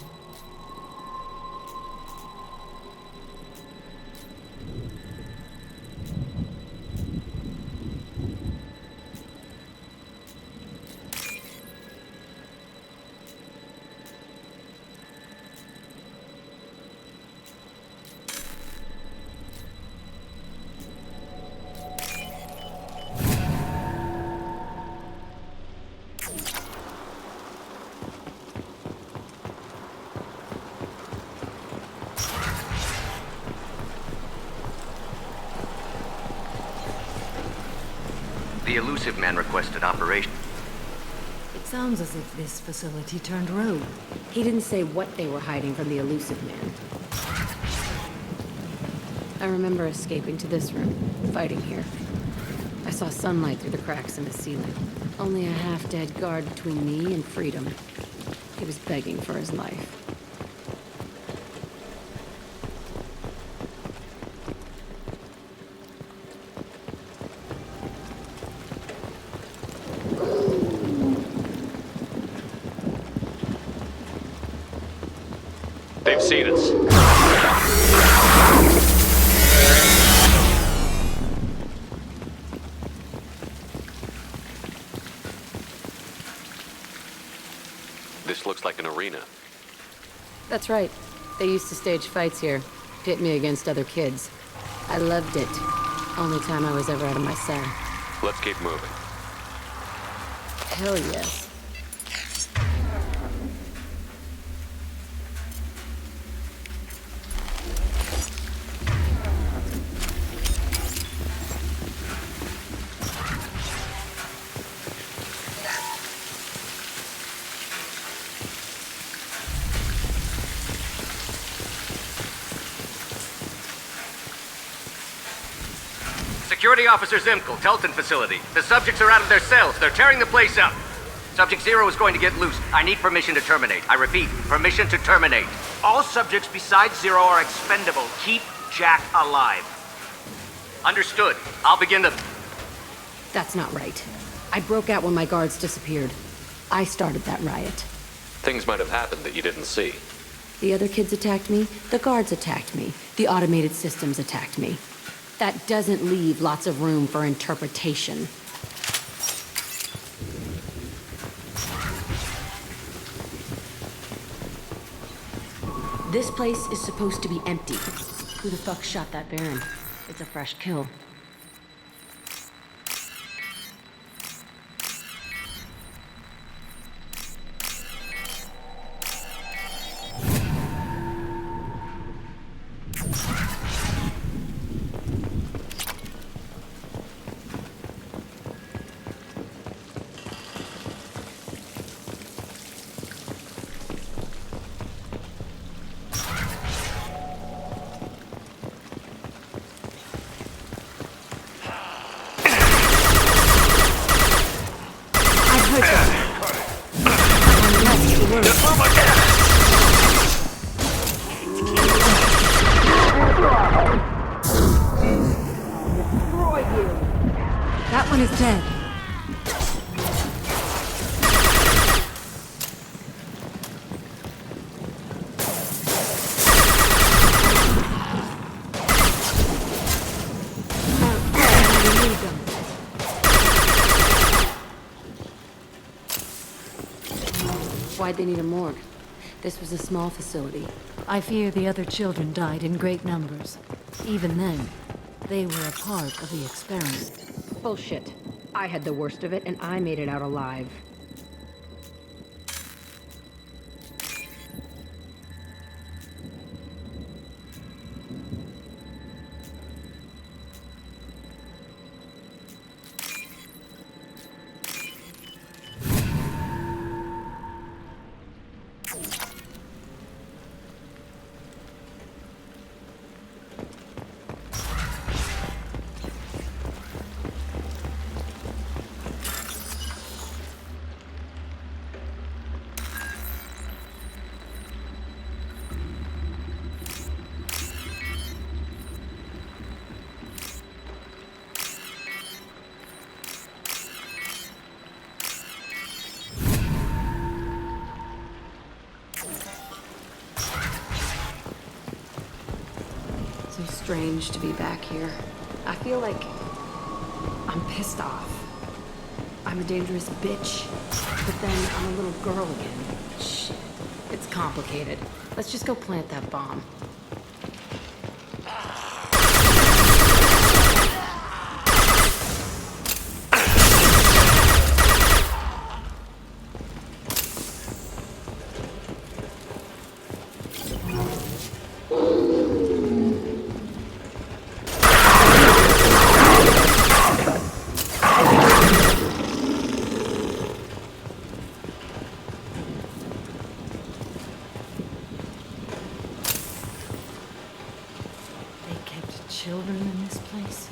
The Illusive Man requested operation. It sounds as if this facility turned rogue. He didn't say what they were hiding from the Illusive Man. I remember escaping to this room, fighting here. I saw sunlight through the cracks in the ceiling. Only a half-dead guard between me and freedom. He was begging for his life. They've seen us. This looks like an arena. That's right. They used to stage fights here, pit me against other kids. I loved it. Only time I was ever out of my cell. Let's keep moving. Hell yes. Security Officer Zimkel, Telton facility. The subjects are out of their cells. They're tearing the place up. Subject 0 is going to get loose. I need permission to terminate. I repeat, permission to terminate. All subjects besides 0 are expendable. Keep Jack alive. Understood. I'll begin the... That's not right. I broke out when my guards disappeared. I started that riot. Things might have happened that you didn't see. The other kids attacked me, the guards attacked me, the automated systems attacked me. That doesn't leave lots of room for interpretation. This place is supposed to be empty. Who the fuck shot that Baron? It's a fresh kill. That one is dead. Why'd they need a morgue? This was a small facility. I fear the other children died in great numbers. Even then, they were a part of the experiment. Bullshit. I had the worst of it, and I made it out alive. So strange to be back here. I feel like I'm pissed off. I'm a dangerous bitch, but then I'm a little girl again. Shit. It's complicated. Let's just go plant that bomb. Children in this place?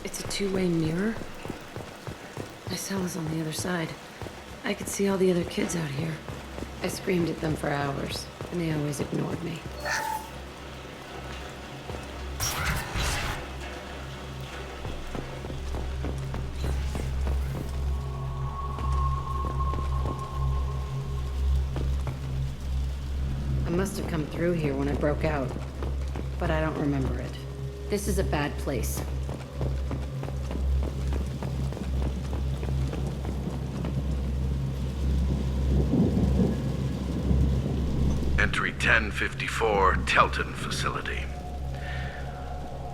It's a two-way mirror? My cell is on the other side. I could see all the other kids out here. I screamed at them for hours, and they always ignored me. I must have come through here when I broke out, but I don't remember it. This is a bad place. Entry 1054, Telton facility.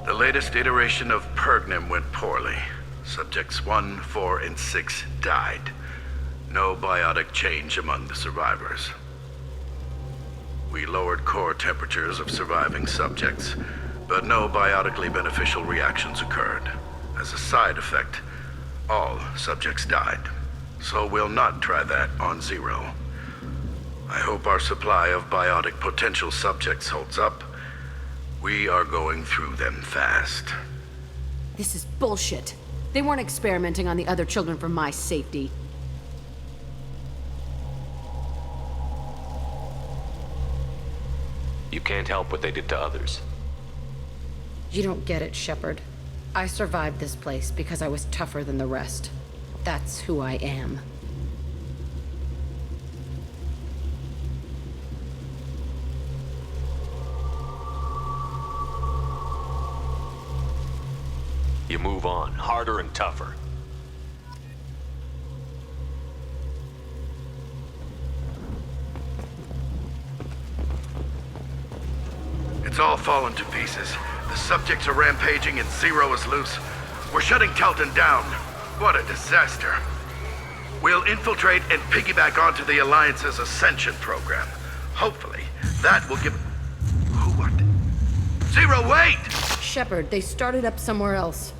The latest iteration of Pergnim went poorly. Subjects 1, 4, and 6 died. No biotic change among the survivors. We lowered core temperatures of surviving subjects, but no biotically beneficial reactions occurred. As a side effect, All subjects died, so we'll not try that on Zero. I hope our supply of biotic potential subjects holds up. We are going through them fast. This is bullshit. They weren't experimenting on the other children for my safety. You can't help what they did to others. You don't get it, Shepard. I survived this place because I was tougher than the rest. That's who I am. You move on, harder and tougher. It's all fallen to pieces. The subjects are rampaging and Zero is loose. We're shutting Telton down. What a disaster. We'll infiltrate and piggyback onto the Alliance's Ascension program. Hopefully, that will give... Who are they? Zero, wait! Shepard, they started up somewhere else.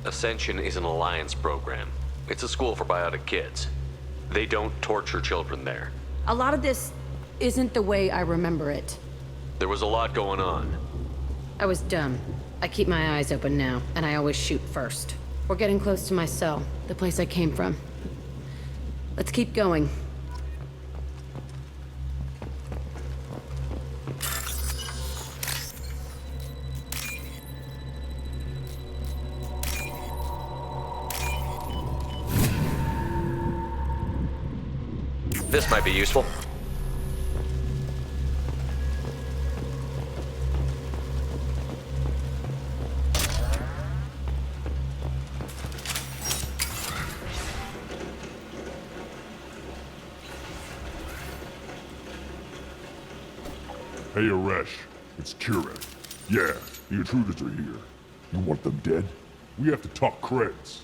Ascension is an Alliance program. It's a school for biotic kids. They don't torture children there. A lot of this isn't the way I remember it. There was a lot going on. I was dumb. I keep my eyes open now, and I always shoot first. We're getting close to my cell, the place I came from. Let's keep going. This might be useful. Hey, Aresh. It's Kira. Yeah, the intruders are here. You want them dead? We have to talk creds.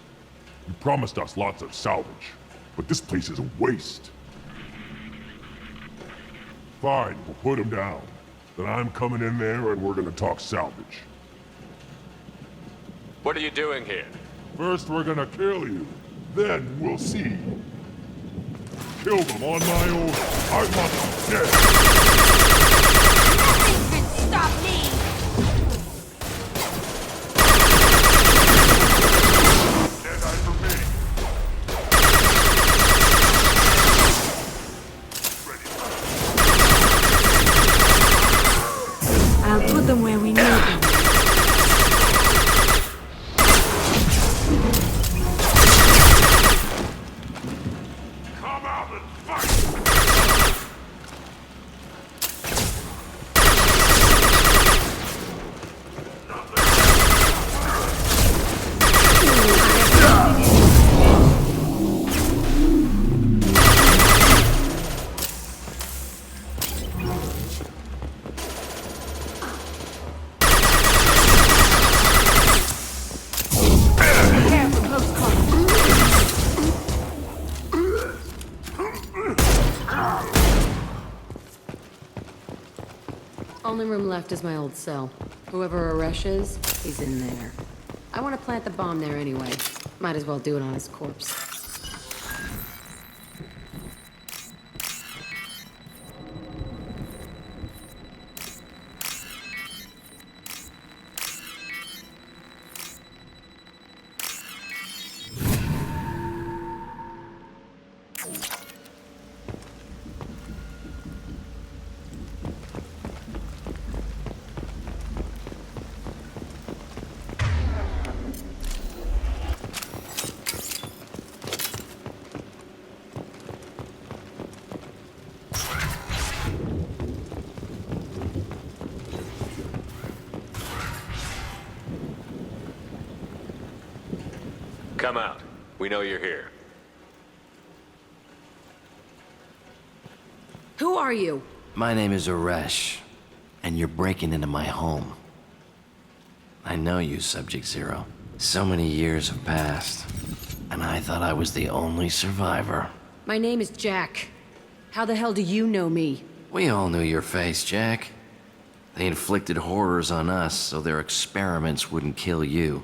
You promised us lots of salvage, but this place is a waste. Fine, we'll put them down. Then I'm coming in there and we're gonna talk salvage. What are you doing here? First we're gonna kill you, then we'll see. Kill them on my order. I want them dead. Stop me! Deadeye for me. I'll put them where we need them. Come out and fight! Only room left is my old cell. Whoever Aresh is, he's in there. I want to plant the bomb there anyway. Might as well do it on his corpse. Come out. We know you're here. Who are you? My name is Aresh, and you're breaking into my home. I know you, Subject Zero. So many years have passed, and I thought I was the only survivor. My name is Jack. How the hell do you know me? We all knew your face, Jack. They inflicted horrors on us so their experiments wouldn't kill you.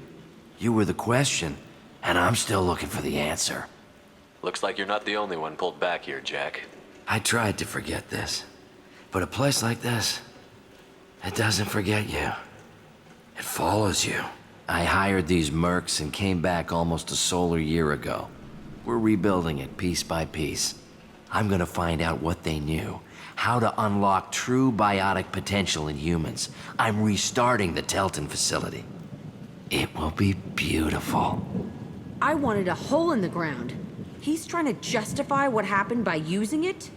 You were the question. And I'm still looking for the answer. Looks like you're not the only one pulled back here, Jack. I tried to forget this. But a place like this, it doesn't forget you. It follows you. I hired these mercs and came back almost a solar year ago. We're rebuilding it piece by piece. I'm gonna find out what they knew, how to unlock true biotic potential in humans. I'm restarting the Telton facility. It will be beautiful. I wanted a hole in the ground. He's trying to justify what happened by using it?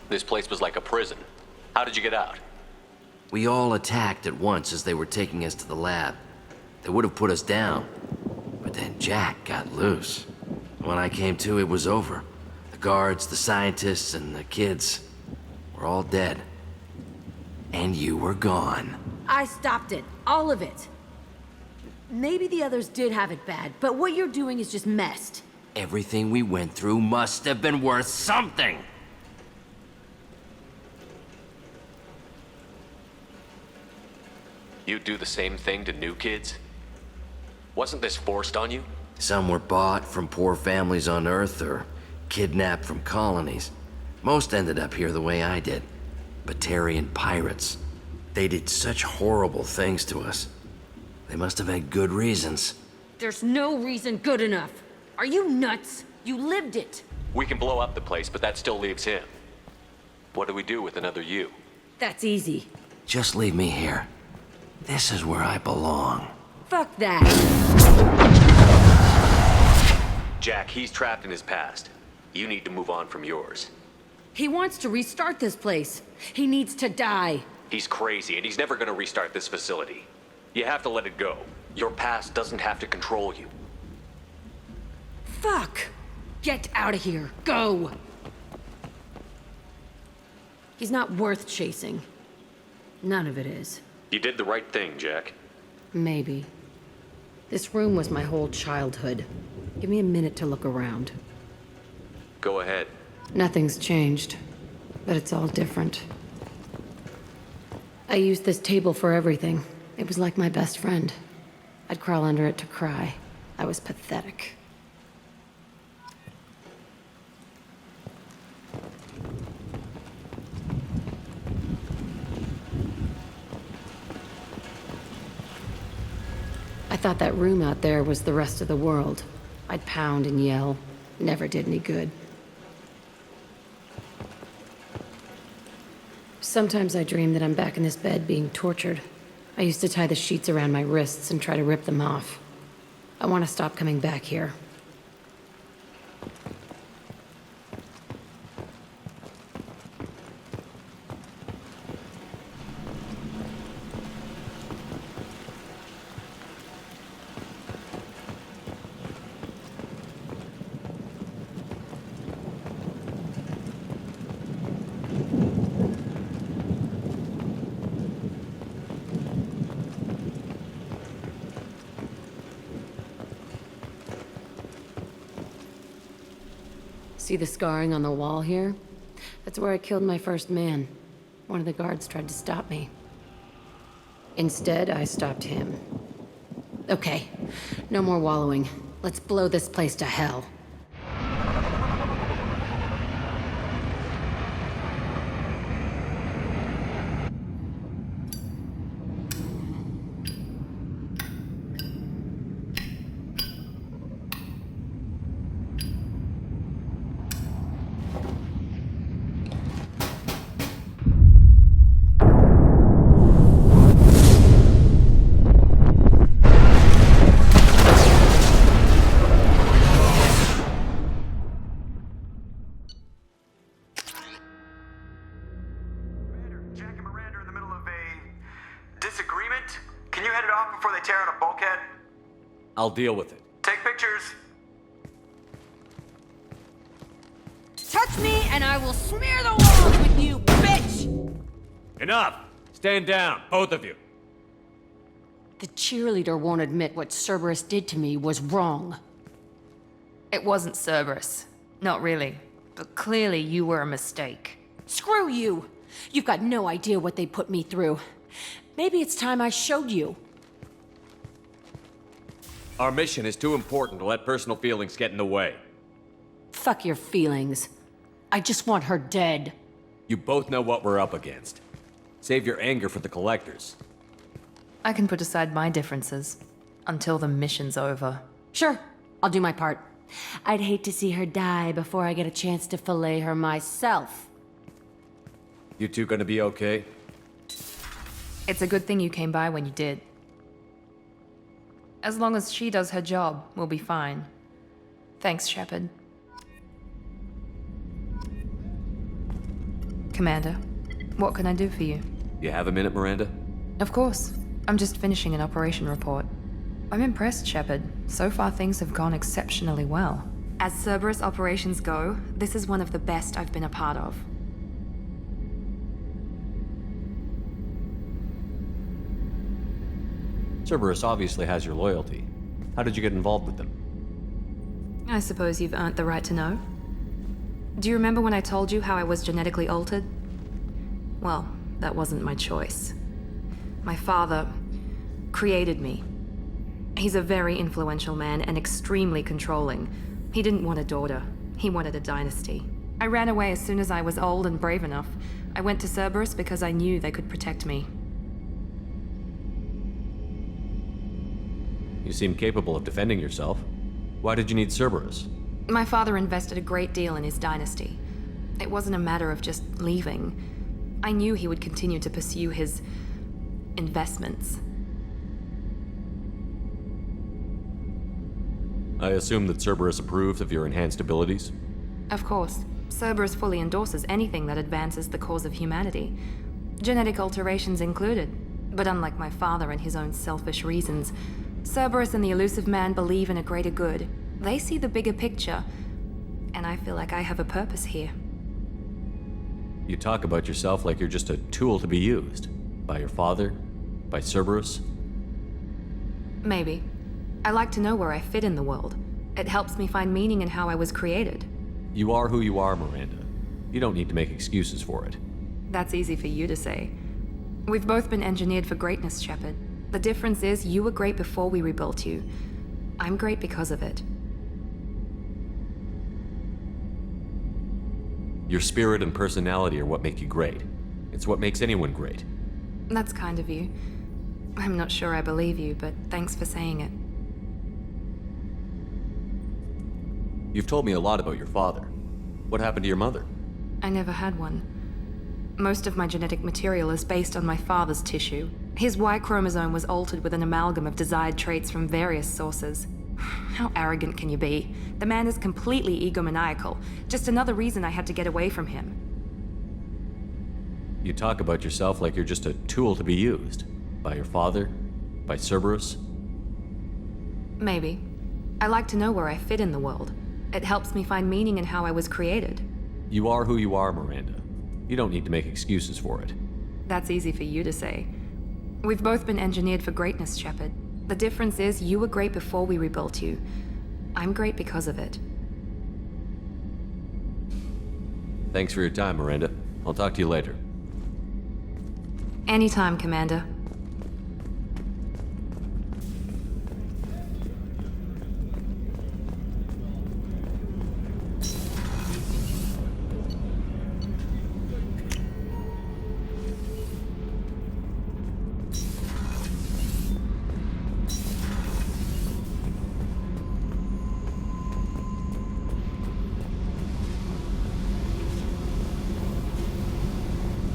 This place was like a prison. How did you get out? We all attacked at once as they were taking us to the lab. They would have put us down. But then Jack got loose. When I came to, it was over. The guards, the scientists, and the kids were all dead. And you were gone. I stopped it. All of it. Maybe the others did have it bad, but what you're doing is just messed. Everything we went through must have been worth something. You do the same thing to new kids? Wasn't this forced on you? Some were bought from poor families on Earth or kidnapped from colonies. Most ended up here the way I did. Batarian pirates. They did such horrible things to us. They must have had good reasons. There's no reason good enough. Are you nuts? You lived it. We can blow up the place, but that still leaves him. What do we do with another you? That's easy. Just leave me here. This is where I belong. Fuck that. Jack, he's trapped in his past. You need to move on from yours. He wants to restart this place. He needs to die. He's crazy, and he's never gonna restart this facility. You have to let it go. Your past doesn't have to control you. Fuck! Get out of here. Go! He's not worth chasing. None of it is. You did the right thing, Jack. Maybe. This room was my whole childhood. Give me a minute to look around. Go ahead. Nothing's changed, but it's all different. I used this table for everything. It was like my best friend. I'd crawl under it to cry. I was pathetic. I thought that room out there was the rest of the world. I'd pound and yell. Never did any good. Sometimes I dream that I'm back in this bed being tortured. I used to tie the sheets around my wrists and try to rip them off. I want to stop coming back here. See the scarring on the wall here? That's where I killed my first man. One of the guards tried to stop me. Instead, I stopped him. Okay, no more wallowing. Let's blow this place to hell. Disagreement? Can you head it off before they tear out a bulkhead? I'll deal with it. Take pictures. Touch me and I will smear the walls with you, bitch! Enough! Stand down, both of you. The cheerleader won't admit what Cerberus did to me was wrong. It wasn't Cerberus. Not really. But clearly you were a mistake. Screw you! You've got no idea what they put me through. Maybe it's time I showed you. Our mission is too important to let personal feelings get in the way. Fuck your feelings. I just want her dead. You both know what we're up against. Save your anger for the collectors. I can put aside my differences until the mission's over. Sure, I'll do my part. I'd hate to see her die before I get a chance to fillet her myself. You two gonna be okay? It's a good thing you came by when you did. As long as she does her job, we'll be fine. Thanks, Shepard. Commander, what can I do for you? You have a minute, Miranda? Of course. I'm just finishing an operation report. I'm impressed, Shepard. So far, things have gone exceptionally well. As Cerberus operations go, this is one of the best I've been a part of. Cerberus obviously has your loyalty. How did you get involved with them? I suppose you've earned the right to know. Do you remember when I told you how I was genetically altered? Well, that wasn't my choice. My father created me. He's a very influential man and extremely controlling. He didn't want a daughter. He wanted a dynasty. I ran away as soon as I was old and brave enough. I went to Cerberus because I knew they could protect me. You seem capable of defending yourself. Why did you need Cerberus? My father invested a great deal in his dynasty. It wasn't a matter of just leaving. I knew he would continue to pursue his investments. I assume that Cerberus approves of your enhanced abilities? Of course. Cerberus fully endorses anything that advances the cause of humanity. Genetic alterations included. But unlike my father and his own selfish reasons, Cerberus and the Illusive Man believe in a greater good. They see the bigger picture, and I feel like I have a purpose here. You talk about yourself like you're just a tool to be used. By your father? By Cerberus? Maybe. I like to know where I fit in the world. It helps me find meaning in how I was created. You are who you are, Miranda. You don't need to make excuses for it. That's easy for you to say. We've both been engineered for greatness, Shepard. The difference is you were great before we rebuilt you. I'm great because of it. Your spirit and personality are what make you great. It's what makes anyone great. That's kind of you. I'm not sure I believe you, but thanks for saying it. You've told me a lot about your father. What happened to your mother? I never had one. Most of my genetic material is based on my father's tissue. His Y chromosome was altered with an amalgam of desired traits from various sources. How arrogant can you be? The man is completely egomaniacal. Just another reason I had to get away from him. You talk about yourself like you're just a tool to be used. By your father? By Cerberus? Maybe. I like to know where I fit in the world. It helps me find meaning in how I was created. You are who you are, Miranda. You don't need to make excuses for it. That's easy for you to say. We've both been engineered for greatness, Shepard. The difference is you were great before we rebuilt you. I'm great because of it. Thanks for your time, Miranda. I'll talk to you later. Anytime, Commander.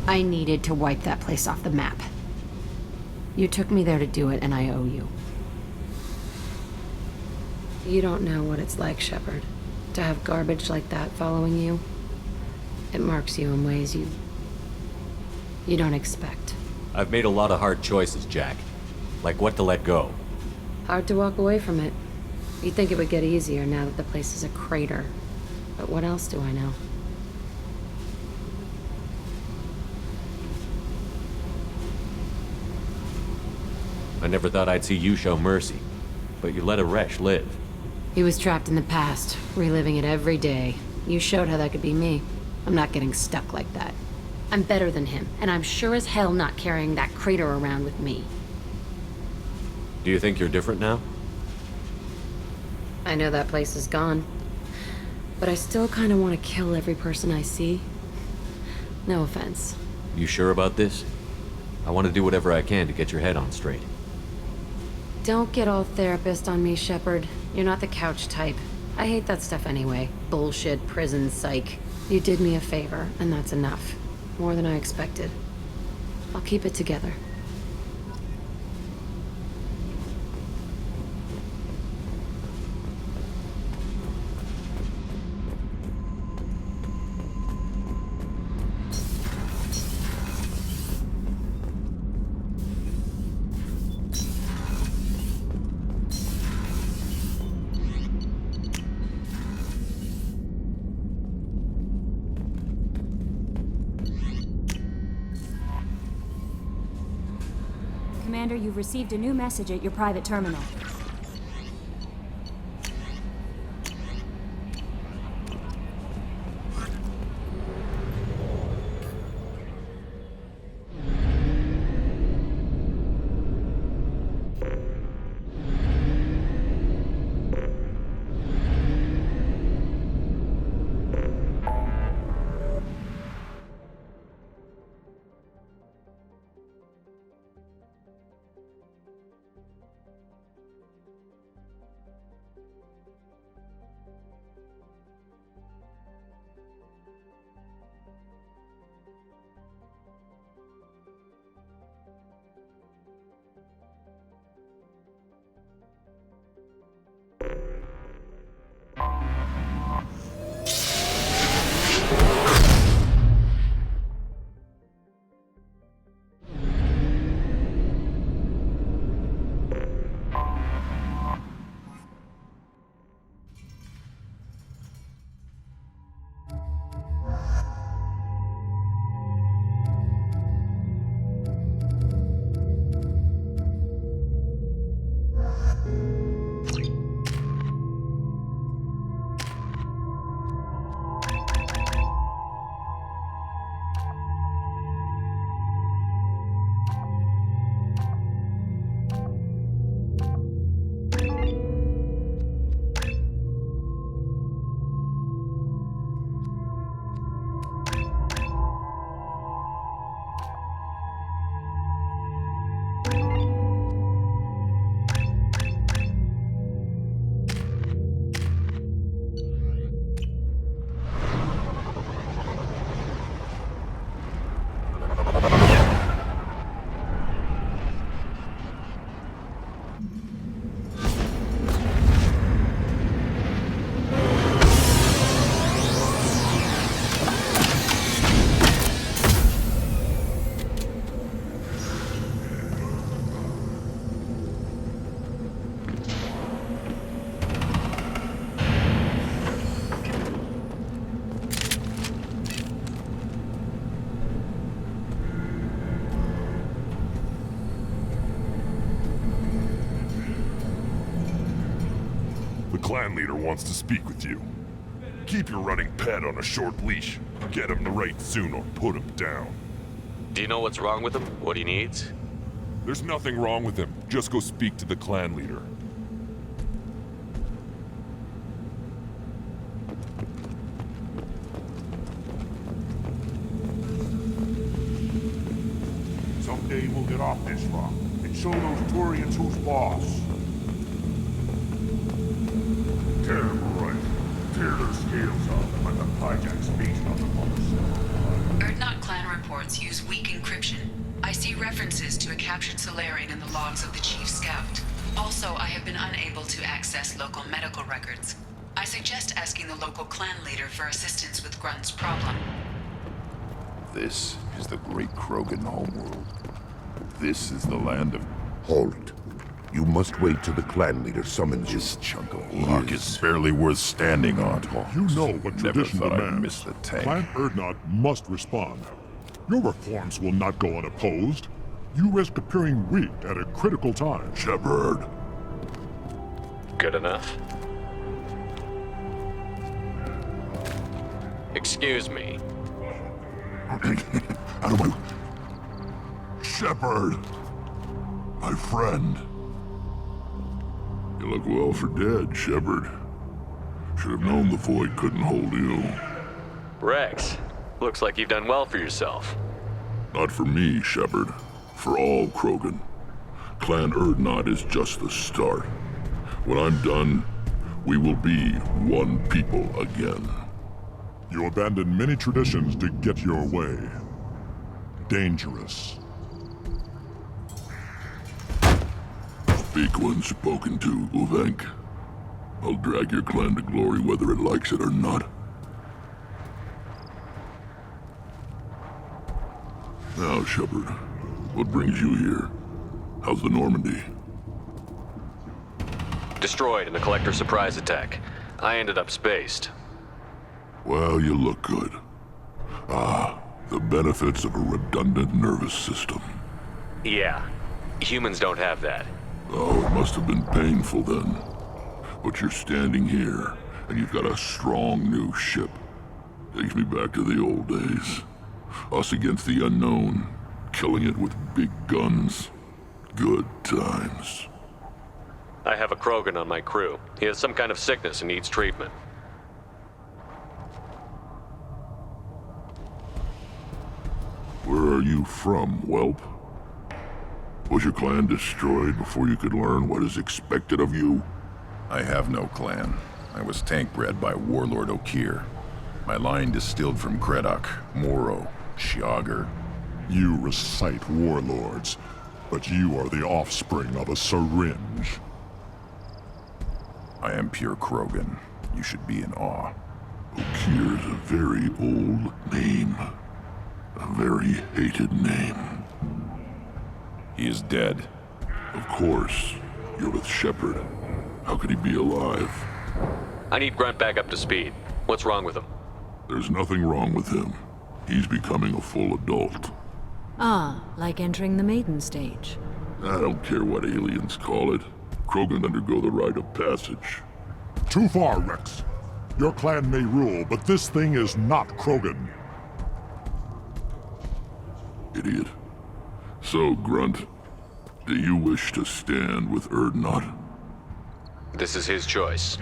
I needed to wipe that place off the map. You took me there to do it, and I owe you. You don't know what it's like, Shepard, to have garbage like that following you. It marks you in ways you don't expect. I've made a lot of hard choices, Jack. Like what to let go. Hard to walk away from it. You'd think it would get easier now that the place is a crater. But what else do I know? I never thought I'd see you show mercy, but you let Aresh live. He was trapped in the past, reliving it every day. You showed how that could be me. I'm not getting stuck like that. I'm better than him, and I'm sure as hell not carrying that crater around with me. Do you think you're different now? I know that place is gone, but I still kind of want to kill every person I see. No offense. You sure about this? I want to do whatever I can to get your head on straight. Don't get all therapist on me, Shepard. You're not the couch type. I hate that stuff anyway. Bullshit, prison, psych. You did me a favor, and that's enough. More than I expected. I'll keep it together. Commander, you've received a new message at your private terminal. The clan leader wants to speak with you. Keep your running pet on a short leash. Get him the right soon or put him down. Do you know what's wrong with him? What he needs? There's nothing wrong with him. Just go speak to the clan leader. Someday we'll get off this rock and show those Turians who's boss. Terrible, right? Tear their scales off and let them hijack space on the boss. Erdnot clan reports use weak encryption. I see references to a captured Solarian in the logs of the Chief Scout. Also, I have been unable to access local medical records. I suggest asking the local clan leader for assistance with Grunt's problem. This is the great Krogan homeworld. This is the land of... Halt. You must wait till the clan leader summons you. This chunk of rock is barely worth standing on. You know what tradition Never thought I'd demands. miss the tank. Clan Erdnot must respond. Your reforms will not go unopposed. You risk appearing weak at a critical time. Shepard. Good enough. Excuse me. Out of my... Shepard! My friend. You look well for dead, Shepard. Should have known the Void couldn't hold you. Rex, looks like you've done well for yourself. Not for me, Shepard. For all Krogan. Clan Urdnot is just the start. When I'm done, we will be one people again. You abandoned many traditions to get your way. Dangerous. Speak when spoken to, Uvenk. I'll drag your clan to glory whether it likes it or not. Now, Shepard, what brings you here? How's the Normandy? Destroyed in the Collector surprise attack. I ended up spaced. Well, you look good. Ah, the benefits of a redundant nervous system. Yeah, humans don't have that. Oh, it must have been painful then. But you're standing here, and you've got a strong new ship. Takes me back to the old days. Us against the unknown, killing it with big guns. Good times. I have a Krogan on my crew. He has some kind of sickness and needs treatment. Where are you from, whelp? Was your clan destroyed before you could learn what is expected of you? I have no clan. I was tank bred by Warlord Okeer. My line distilled from Kredok, Moro, Shiagar. You recite warlords, but you are the offspring of a syringe. I am pure Krogan. You should be in awe. Okeer's a very old name. A very hated name. He is dead. Of course. You're with Shepard. How could he be alive? I need Grunt back up to speed. What's wrong with him? There's nothing wrong with him. He's becoming a full adult. Ah, like entering the maiden stage. I don't care what aliens call it. Krogan undergo the rite of passage. Too far, Rex. Your clan may rule, but this thing is not Krogan. Idiot. So, Grunt, do you wish to stand with Urdnot? This is his choice.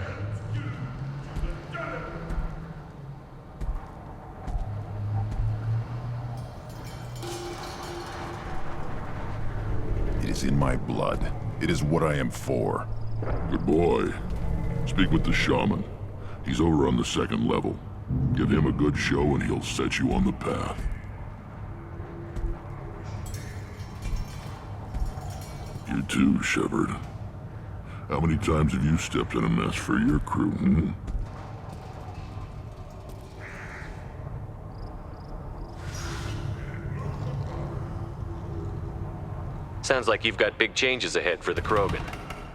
It is in my blood. It is what I am for. Good boy. Speak with the shaman. He's over on the second level. Give him a good show and he'll set you on the path. You too, Shepard. How many times have you stepped in a mess for your crew, hmm? Sounds like you've got big changes ahead for the Krogan.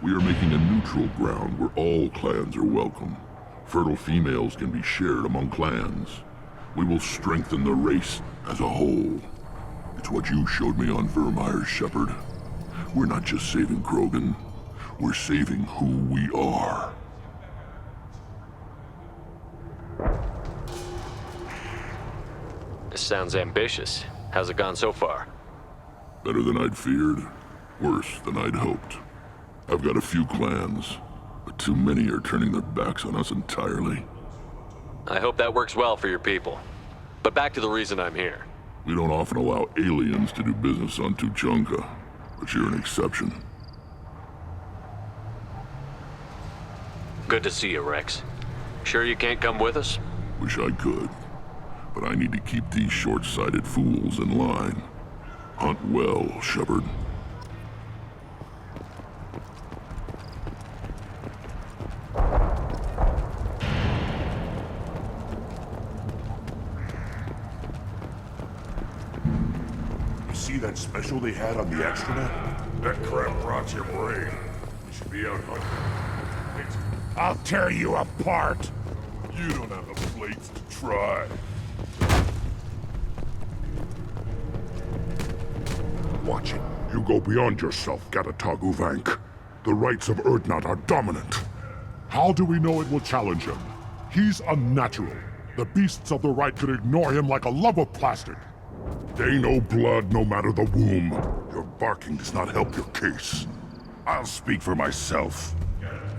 We are making a neutral ground where all clans are welcome. Fertile females can be shared among clans. We will strengthen the race as a whole. It's what you showed me on Vermeer, Shepard. We're not just saving Krogan. We're saving who we are. This sounds ambitious. How's it gone so far? Better than I'd feared. Worse than I'd hoped. I've got a few clans, but too many are turning their backs on us entirely. I hope that works well for your people. But back to the reason I'm here. We don't often allow aliens to do business on Tuchanka, but you're an exception. Good to see you, Rex. Sure you can't come with us? Wish I could, but I need to keep these short-sighted fools in line. Hunt well, Shepard. You see that special they had on the extranet? That crap rots your brain. You should be out hunting. I'll tear you apart! You don't have the plates to try. Watch it. You go beyond yourself, Gatatog Uvank. The rights of Urdnot are dominant. How do we know it will challenge him? He's unnatural. The beasts of the right could ignore him like a lump of plastic. They know blood no matter the womb. Your barking does not help your case. I'll speak for myself.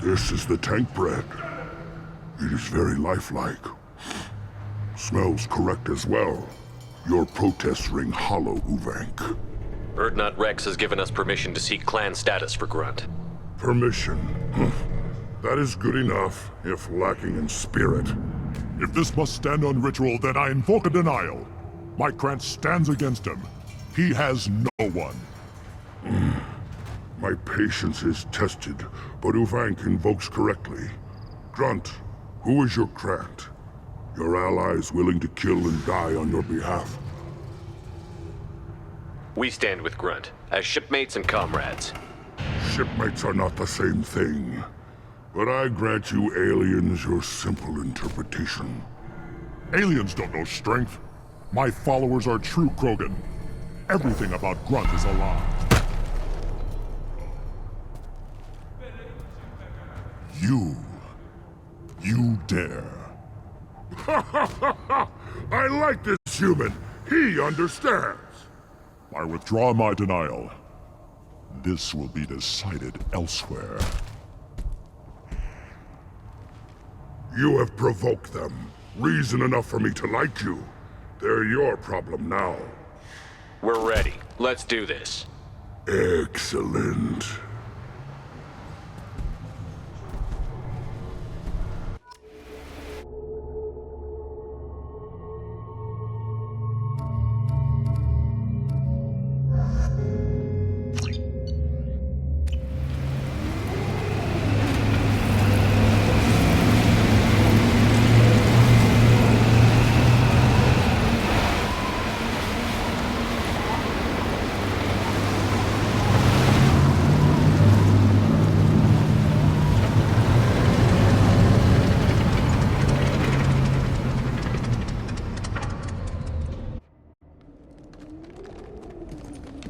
This is the tank bread. It is very lifelike. Smells correct as well. Your protests ring hollow, Uvank. Urdnot Rex has given us permission to seek clan status for Grunt. Permission? That is good enough, if lacking in spirit. If this must stand on ritual, then I invoke a denial. My Krant stands against him. He has no one. My patience is tested, but Uvank invokes correctly. Grunt, who is your Krant? Your allies willing to kill and die on your behalf? We stand with Grunt, as shipmates and comrades. Shipmates are not the same thing. But I grant you aliens your simple interpretation. Aliens don't know strength. My followers are true Krogan. Everything about Grunt is a lie. You dare. I like this human. He understands. I withdraw my denial. This will be decided elsewhere. You have provoked them. Reason enough for me to like you. They're your problem now. We're ready. Let's do this. Excellent.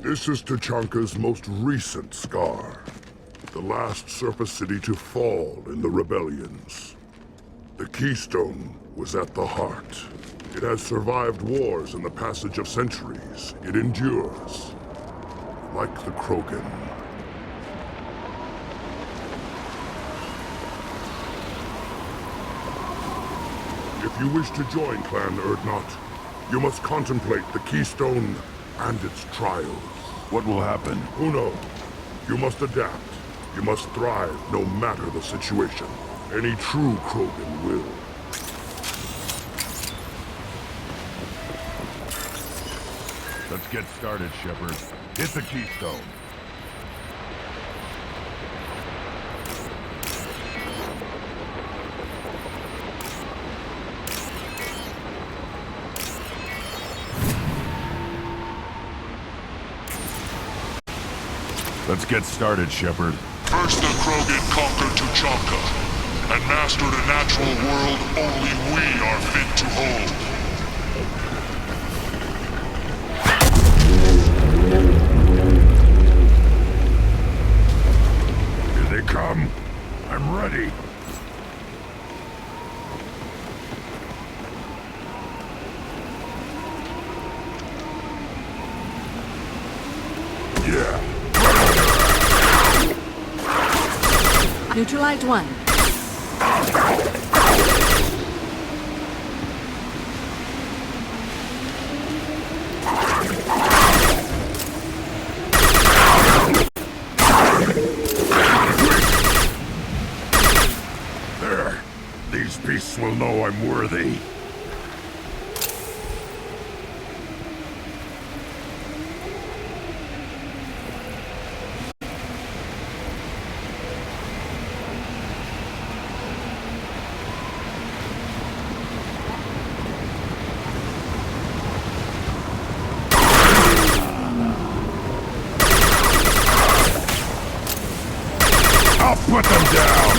This is Tachanka's most recent scar. The last surface city to fall in the rebellions. The Keystone was at the heart. It has survived wars and the passage of centuries. It endures. Like the Krogan. If you wish to join Clan Urdnot, you must contemplate the Keystone and its trials. What will happen? Who knows? You must adapt. You must thrive no matter the situation. Any true Krogan will. Let's get started, Shepard. Hit the Keystone. Let's get started, Shepard. First the Krogan conquered Tuchanka, and mastered a natural world only we are fit to hold. Here they come. I'm ready. Yeah. Neutralized one. There. These beasts will know I'm worthy. Put them down!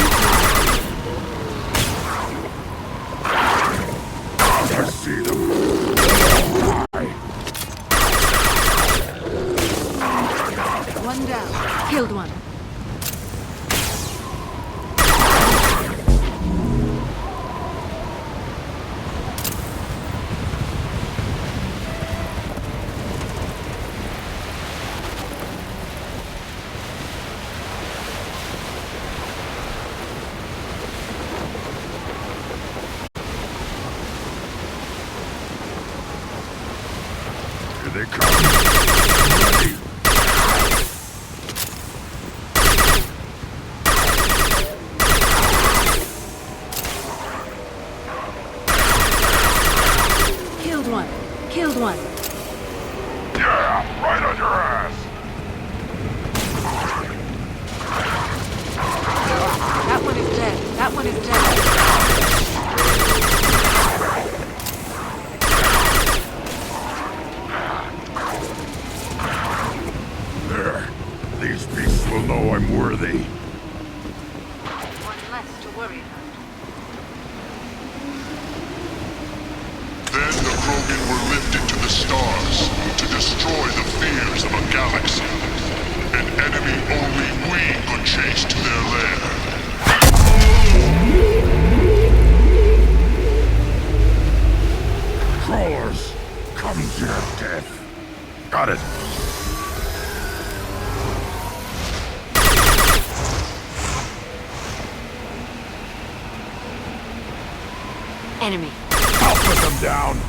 they come. I'm ready. Killed one. Killed one. Yeah, right on your ass. That one is dead. That one is dead. There. These beasts will know I'm worthy. One less to worry about. Then the Krogan were lifted to the stars to destroy the fears of a galaxy. An enemy only we could chase to their lair. Crawlers, come to your death. Got it. Enemy. I'll put them down.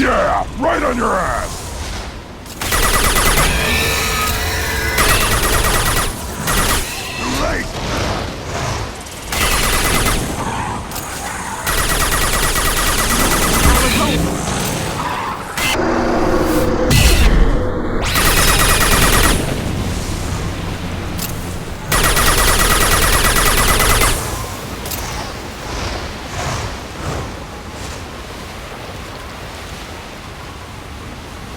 Yeah, right on your ass. Too late.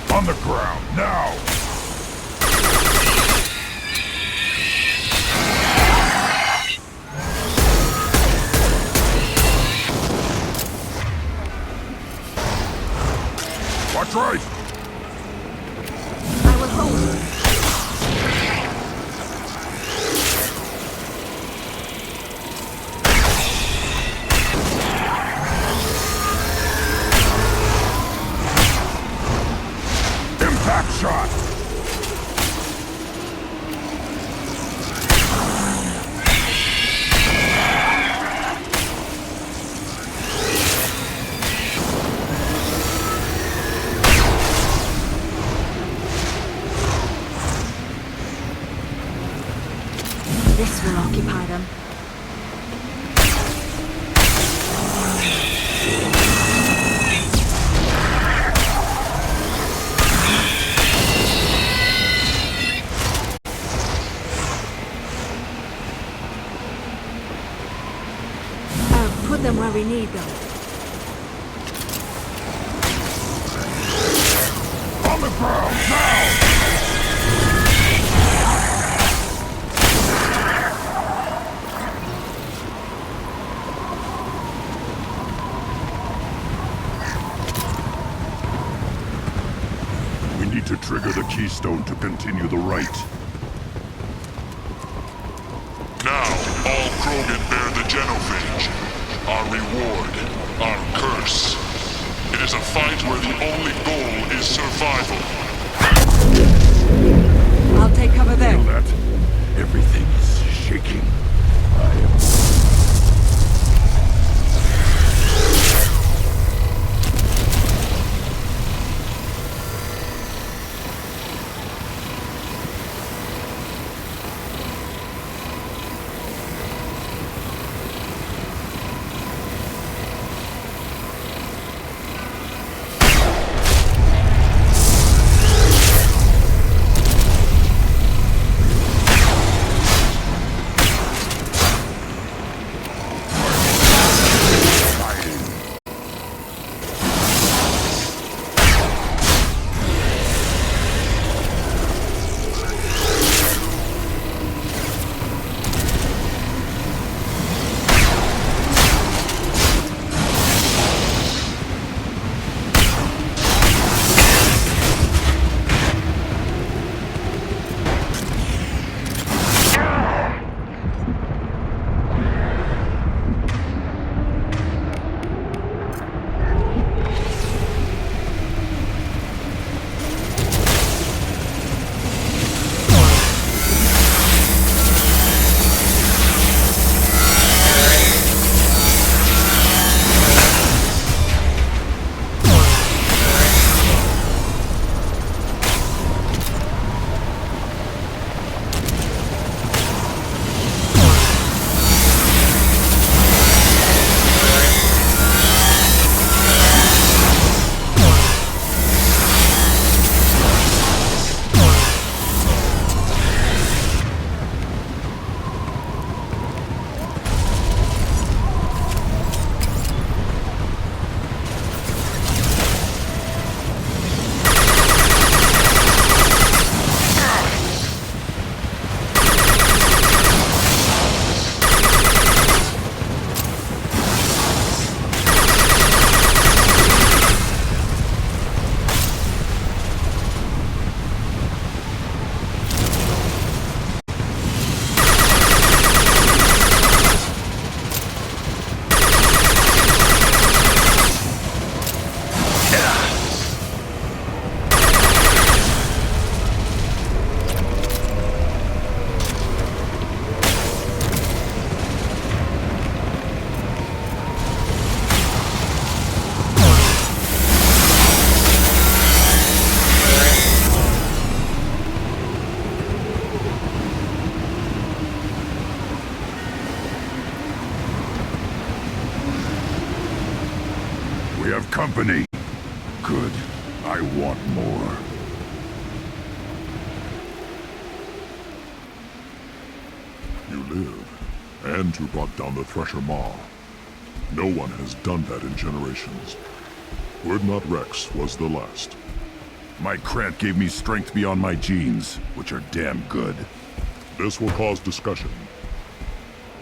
On the ground, now! Watch right! I will hold. Impact shot! This will occupy them. Put them where we need them. On the ground, now! We need to trigger the keystone to continue the rite. Now, all Krogan bear the genophage. Our reward, our curse. It is a fight where the only goal is survival. I'll take cover there. Feel that? Everything is shaking. I am... have company. Good. I want more. You live, and you brought down the Thresher Maw. No one has done that in generations. Urdnot Rex was the last. My Krant gave me strength beyond my genes, which are damn good. This will cause discussion.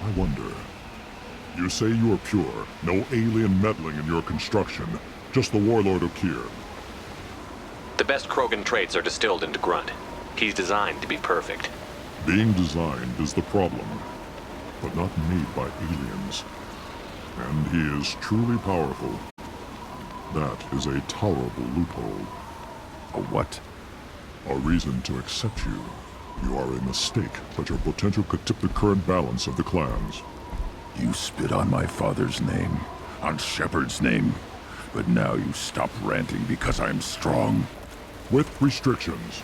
I wonder. You say you are pure, no alien meddling in your construction, just the Warlord Okeer. The best Krogan traits are distilled into Grunt. He's designed to be perfect. Being designed is the problem, but not made by aliens. And he is truly powerful. That is a tolerable loophole. A what? A reason to accept you. You are a mistake, but your potential could tip the current balance of the clans. You spit on my father's name, on Shepard's name, but now you stop ranting because I'm strong. With restrictions.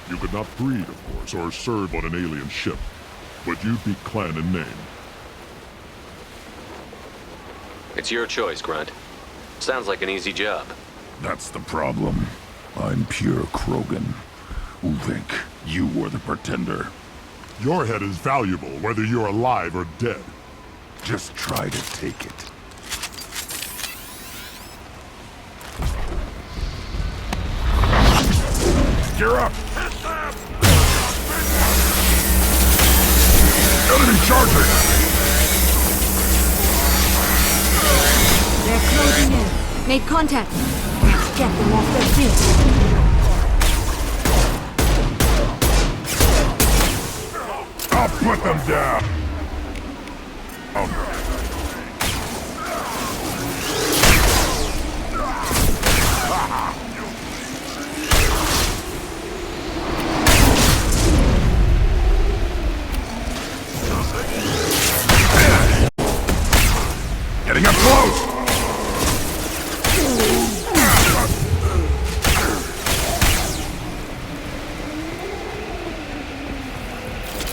You could not breed, of course, or serve on an alien ship, but you'd be clan in name. It's your choice, Grunt. Sounds like an easy job. That's the problem. I'm pure Krogan. Ulvik, you were the pretender. Your head is valuable, whether you're alive or dead. Just try to take it. Gear up! Enemy charging! They're closing in. Made contact. Let's get them off their feet. I'll put them down! Getting up close!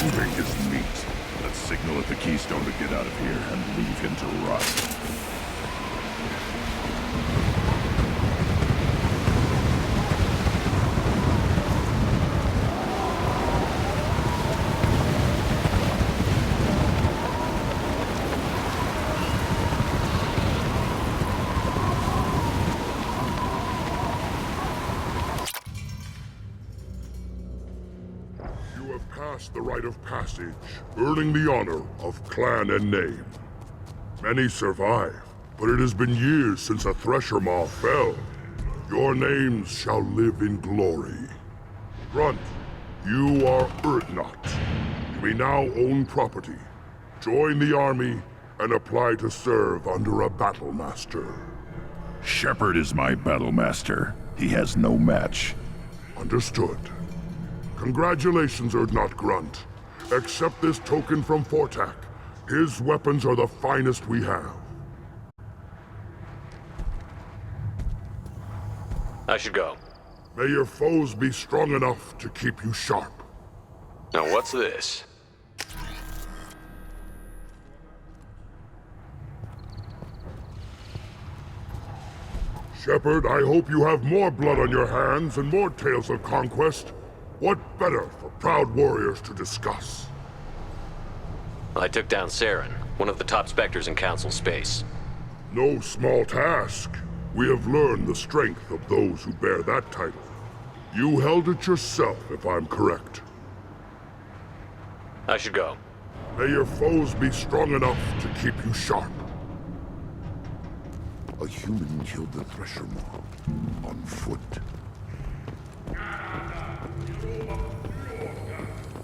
Ulvik is meat. Let's signal at the Keystone to get out of here and leave him to rot. The rite of passage, earning the honor of clan and name. Many survive, but it has been years since a Thresher Maw fell. Your names shall live in glory. Grunt, you are Urdnot. You may now own property. Join the army and apply to serve under a battle master. Shepard is my battle master. He has no match. Understood. Congratulations, Urdnot Grunt. Accept this token from Fortak. His weapons are the finest we have. I should go. May your foes be strong enough to keep you sharp. Now what's this? Shepard, I hope you have more blood on your hands and more tales of conquest. What better for proud warriors to discuss? I took down Saren, one of the top Spectres in Council space. No small task. We have learned the strength of those who bear that title. You held it yourself, if I'm correct. I should go. May your foes be strong enough to keep you sharp. A human killed the Thresher Maw. On foot.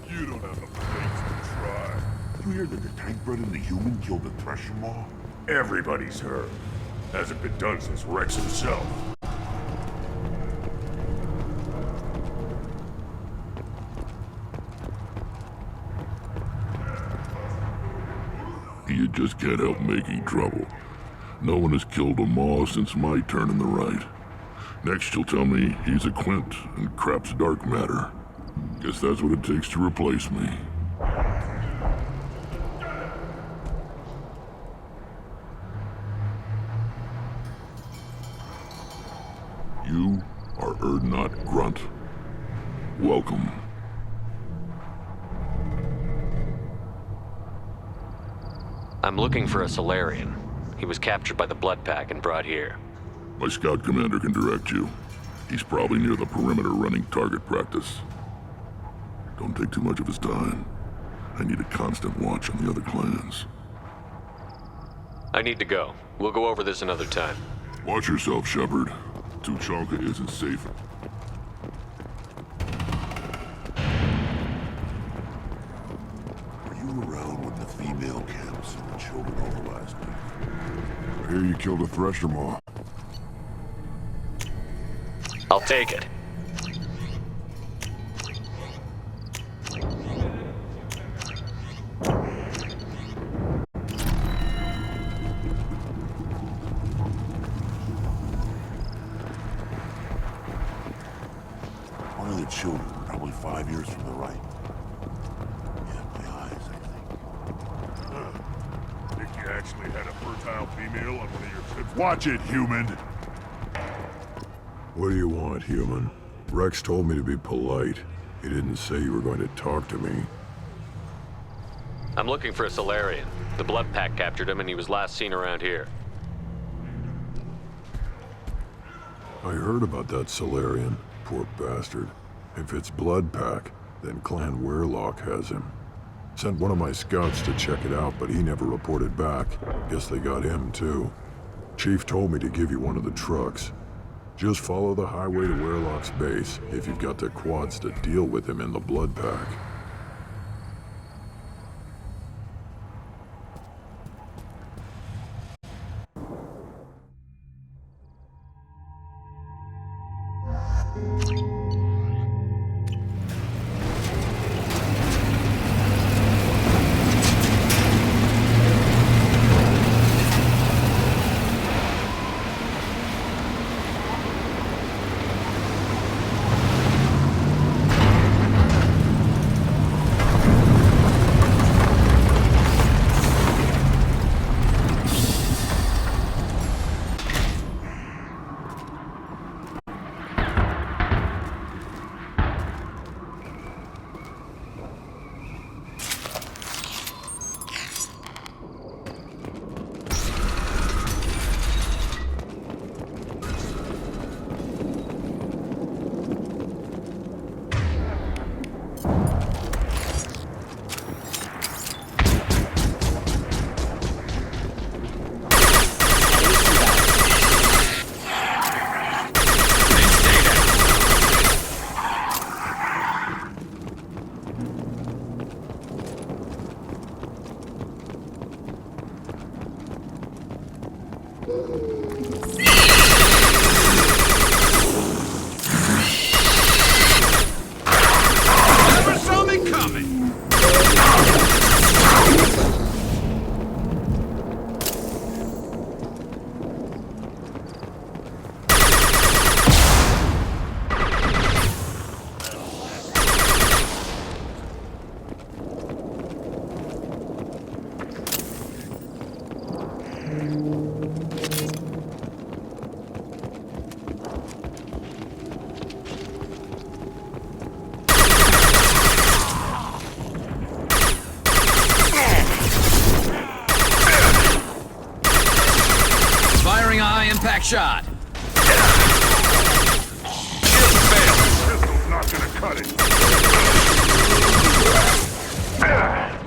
You don't have the brains to try. You hear that the Tankbred and the human killed the Thresher Maw? Everybody's heard. Hasn't been done since Rex himself. You just can't help making trouble. No one has killed a Maw since my turn in the right. Next you'll tell me he's a Quint and crap's dark matter. Guess that's what it takes to replace me. Urdnot grunt. Welcome. I'm looking for a Solarian. He was captured by the Blood Pack and brought here. My scout commander can direct you. He's probably near the perimeter running target practice. Don't take too much of his time. I need a constant watch on the other clans. I need to go. We'll go over this another time. Watch yourself, Shepard. Tuchanka isn't safe. Were you around when the female camps and the children over last week? I hear you killed a Thresher Maw. I'll take it. One of the children, probably 5 years from the right. Yeah, my eyes, I think. Think you actually had a fertile female on one of your trips? Watch it, human! What do you want, human? Rex told me to be polite. He didn't say you were going to talk to me. I'm looking for a Solarian. The Blood Pack captured him and he was last seen around here. I heard about that Solarian. Poor bastard. If it's Blood Pack, then Clan Weirlock has him. Sent one of my scouts to check it out, but he never reported back. Guess they got him, too. Chief told me to give you one of the trucks. Just follow the highway to Weirlock's base, if you've got the quads to deal with him in the Blood Pack. Never saw me coming! Firing a high-impact shot. Pistol's not gonna cut it.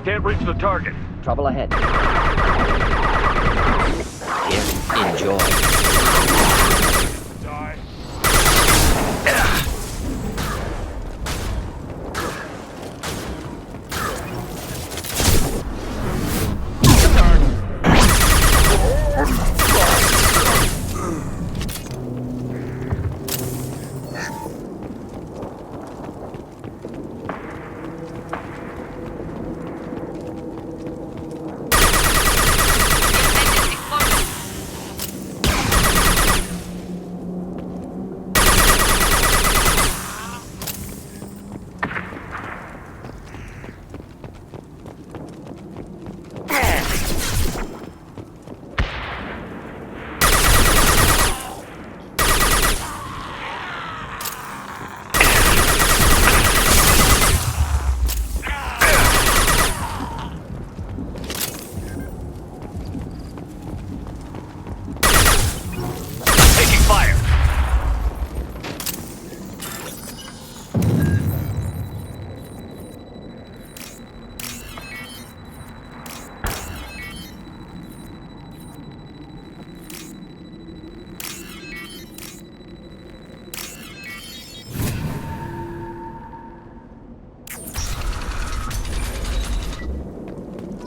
Can't reach the target. Trouble ahead. Here, enjoy. Die.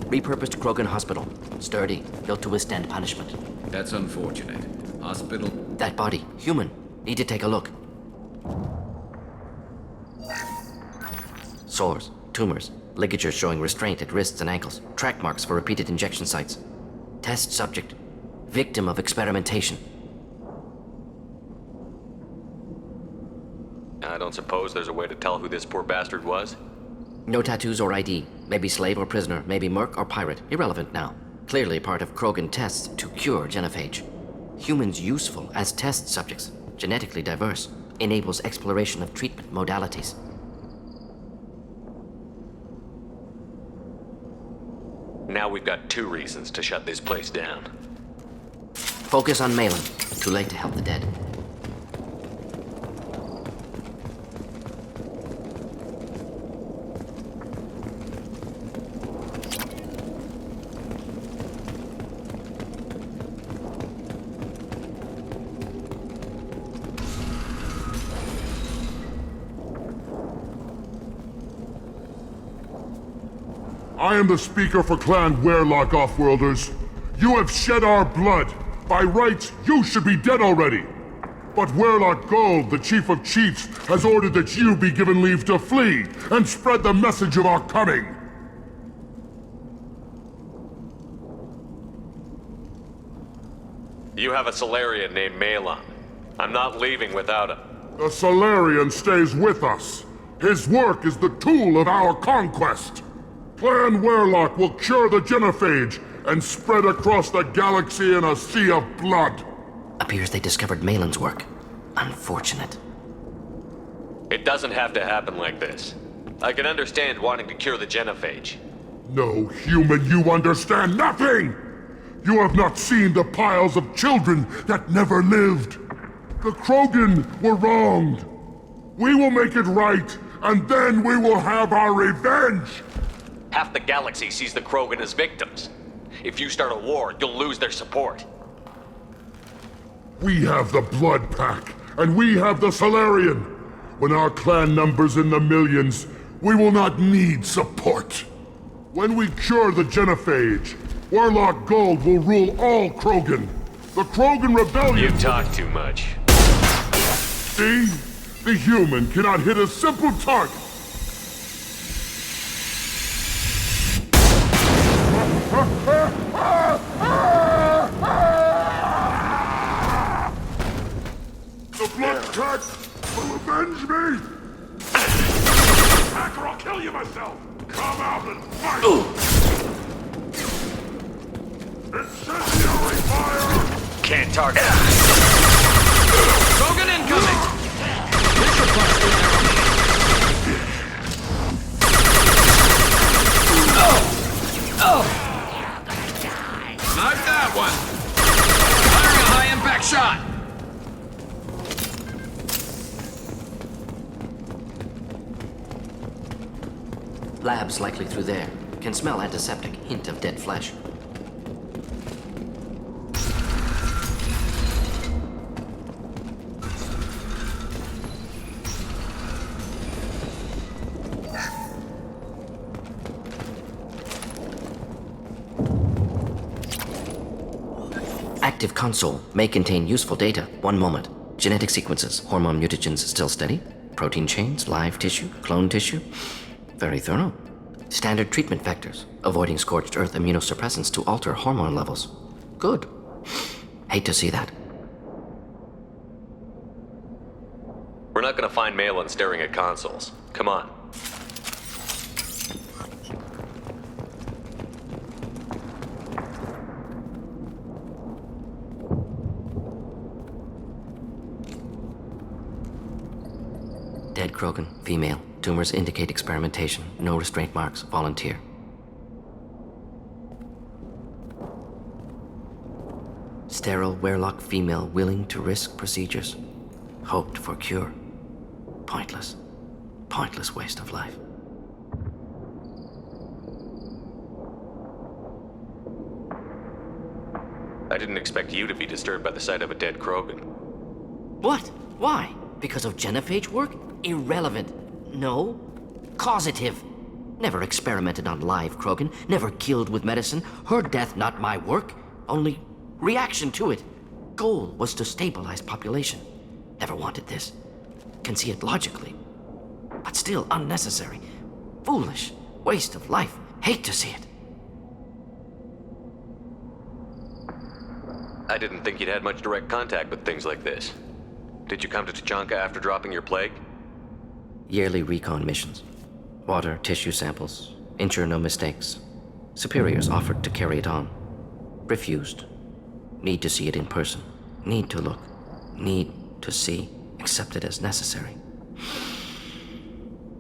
Repurposed Krogan Hospital. Sturdy, built to withstand punishment. That's unfortunate. Hospital? That body, human. Need to take a look. Sores, tumors, ligatures showing restraint at wrists and ankles, track marks for repeated injection sites. Test subject, victim of experimentation. I don't suppose there's a way to tell who this poor bastard was? No tattoos or ID. Maybe slave or prisoner, maybe merc or pirate. Irrelevant now. Clearly part of Krogan tests to cure genophage. Humans useful as test subjects, genetically diverse, enables exploration of treatment modalities. Now we've got 2 reasons to shut this place down. Focus on Malin. Too late to help the dead. I am the speaker for Clan Werlock, Offworlders. You have shed our blood. By rights, you should be dead already. But Werlock Gold, the Chief of Chiefs, has ordered that you be given leave to flee and spread the message of our coming. You have a Salarian named Malon. I'm not leaving without him. The Salarian stays with us. His work is the tool of our conquest. Clan Werlock will cure the genophage and spread across the galaxy in a sea of blood. Appears they discovered Malin's work. Unfortunate. It doesn't have to happen like this. I can understand wanting to cure the genophage. No, human, you understand nothing! You have not seen the piles of children that never lived. The Krogan were wronged. We will make it right, and then we will have our revenge! Half the galaxy sees the Krogan as victims. If you start a war, you'll lose their support. We have the Blood Pack, and we have the Salarian. When our clan numbers in the millions, we will not need support. When we cure the genophage, Werlock Gold will rule all Krogan. The Krogan Rebellion— You talk too much. See? The human cannot hit a simple target. The Blood Pack will avenge me! Pack or I'll kill you myself! Come out and fight! Incendiary fire! Can't target. Krogan incoming! This requires an arrow. Knock that one! Firing a high-impact shot! Labs likely through there. Can smell antiseptic, hint of dead flesh. Active console may contain useful data. One moment. Genetic sequences, hormone mutagens still steady. Protein chains, live tissue, clone tissue. Very thorough. Standard treatment vectors, avoiding scorched earth immunosuppressants to alter hormone levels. Good. Hate to see that. We're not gonna find Malin staring at consoles. Come on. Dead Krogan, female. Tumors indicate experimentation. No restraint marks. Volunteer. Sterile Werlock female willing to risk procedures. Hoped for cure. Pointless. Pointless waste of life. I didn't expect you to be disturbed by the sight of a dead Krogan. What? Why? Because of genophage work? Irrelevant. No. Causative. Never experimented on live Krogan, never killed with medicine. Her death not my work, only reaction to it. Goal was to stabilize population. Never wanted this. Can see it logically. But still unnecessary. Foolish. Waste of life. Hate to see it. I didn't think you'd had much direct contact with things like this. Did you come to Tuchanka after dropping your plague? Yearly recon missions. Water, tissue samples. Ensure no mistakes. Superiors offered to carry it on. Refused. Need to see it in person. Need to look. Need to see. Accept it as necessary.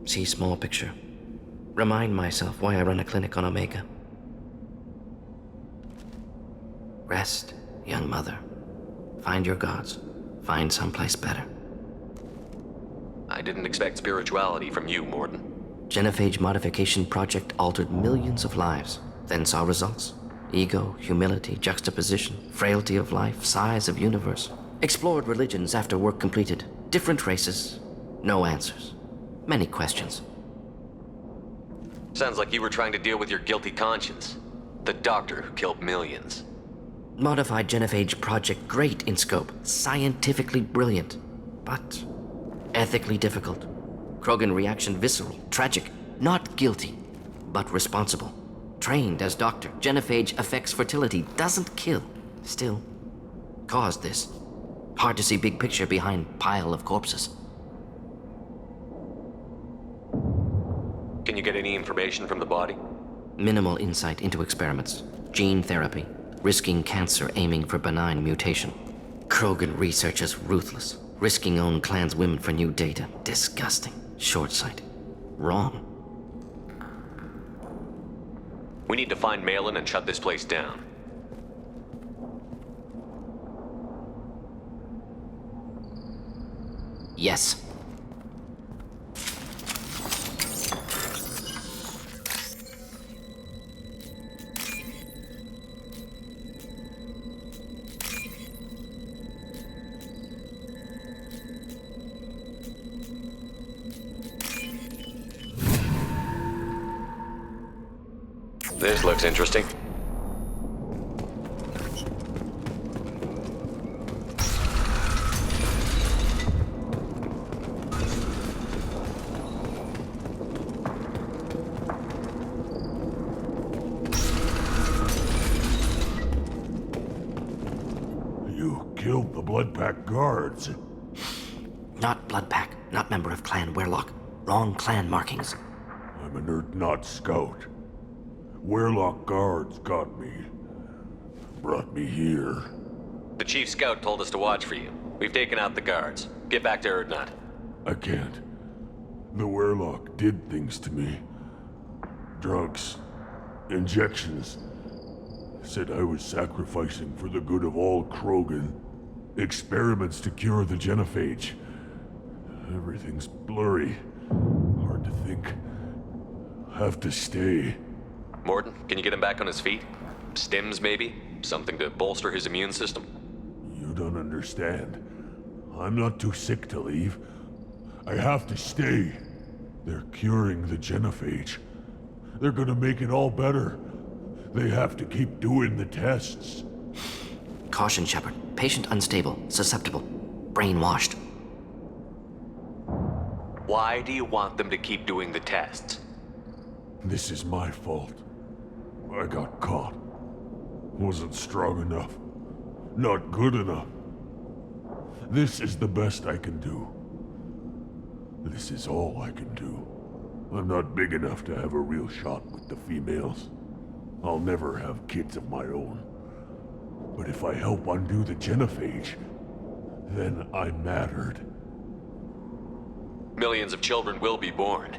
See small picture. Remind myself why I run a clinic on Omega. Rest, young mother. Find your gods. Find someplace better. I didn't expect spirituality from you, Mordin. Genophage modification project altered millions of lives, then saw results. Ego, humility, juxtaposition, frailty of life, size of universe. Explored religions after work completed. Different races. No answers. Many questions. Sounds like you were trying to deal with your guilty conscience. The doctor who killed millions. Modified genophage project great in scope. Scientifically brilliant. But ethically difficult. Krogan reaction visceral, tragic. Not guilty, but responsible. Trained as doctor. Genophage affects fertility, doesn't kill. Still, caused this. Hard to see big picture behind pile of corpses. Can you get any information from the body? Minimal insight into experiments. Gene therapy. Risking cancer aiming for benign mutation. Krogan researchers ruthless. Risking own clan's women for new data. Disgusting. Short-sighted. Wrong. We need to find Malin and shut this place down. Yes. This looks interesting. You killed the Bloodpack guards. Not Bloodpack, not member of Clan Werlock. Wrong clan markings. I'm an Urdnot scout. Werlock guards got me. Brought me here. The chief scout told us to watch for you. We've taken out the guards. Get back to Urdnot. I can't. The Werlock did things to me. Drugs. Injections. Said I was sacrificing for the good of all Krogan. Experiments to cure the genophage. Everything's blurry. Hard to think. Have to stay. Mordin, can you get him back on his feet? Stims, maybe? Something to bolster his immune system? You don't understand. I'm not too sick to leave. I have to stay. They're curing the genophage. They're gonna make it all better. They have to keep doing the tests. Caution, Shepard. Patient unstable, susceptible, brainwashed. Why do you want them to keep doing the tests? This is my fault. I got caught. Wasn't strong enough. Not good enough. This is the best I can do. This is all I can do. I'm not big enough to have a real shot with the females. I'll never have kids of my own. But if I help undo the genophage, then I mattered. Millions of children will be born.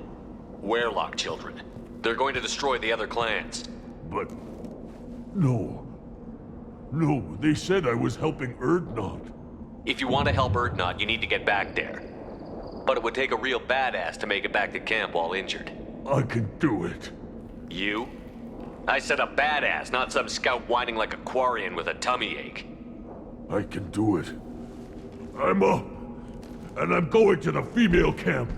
Werlock children. They're going to destroy the other clans. But... no. No, they said I was helping Urdnot. If you want to help Urdnot, you need to get back there. But it would take a real badass to make it back to camp while injured. I can do it. You? I said a badass, not some scout whining like a Quarian with a tummy ache. I can do it. I'm up. And I'm going to the female camp.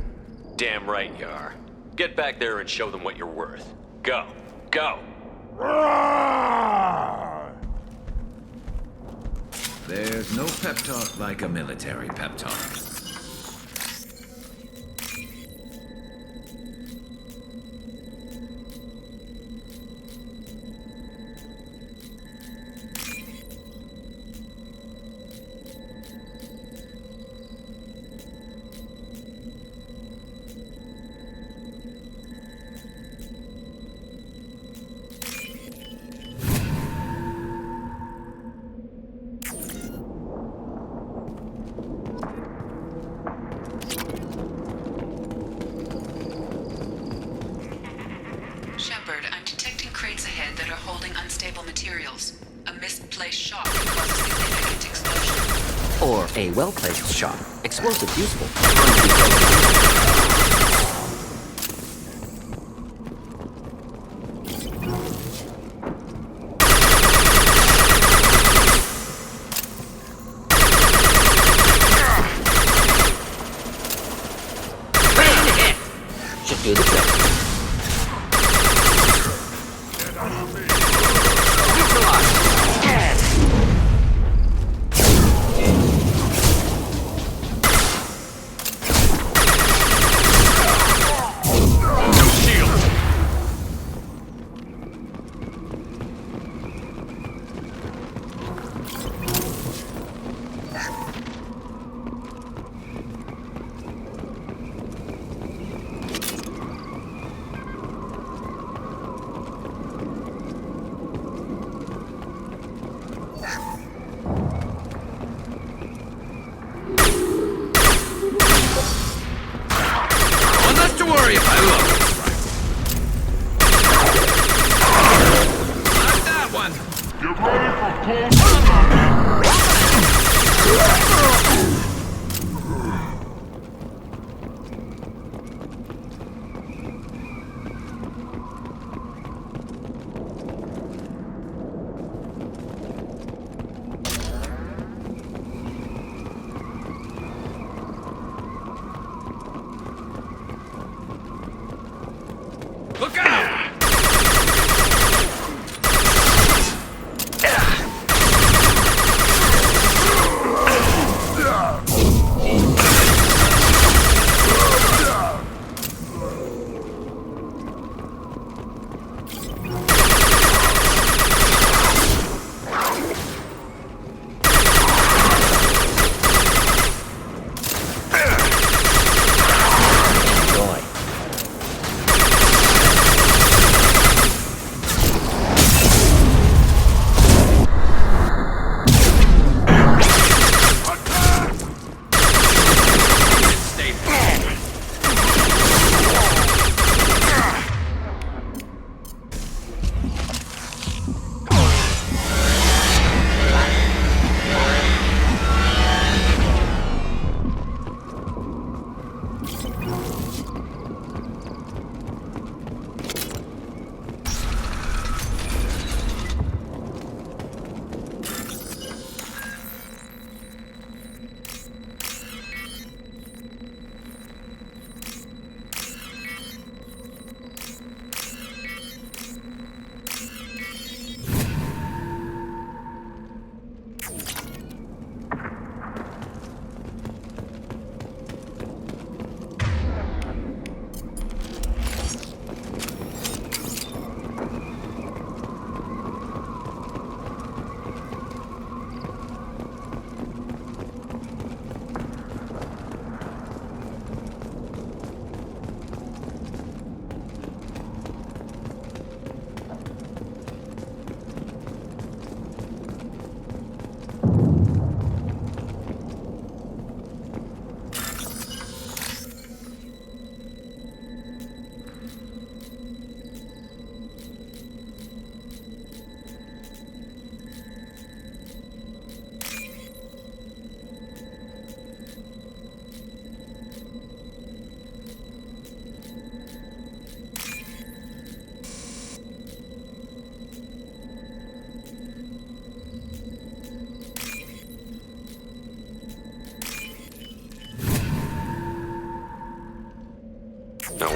Damn right you are. Get back there and show them what you're worth. Go. Go. There's no pep talk like a military pep talk. Shepard, I'm detecting crates ahead that are holding unstable materials. A misplaced shot can cause a significant explosion. Or a well-placed shot. Explosives useful. Should do the trick. Look out!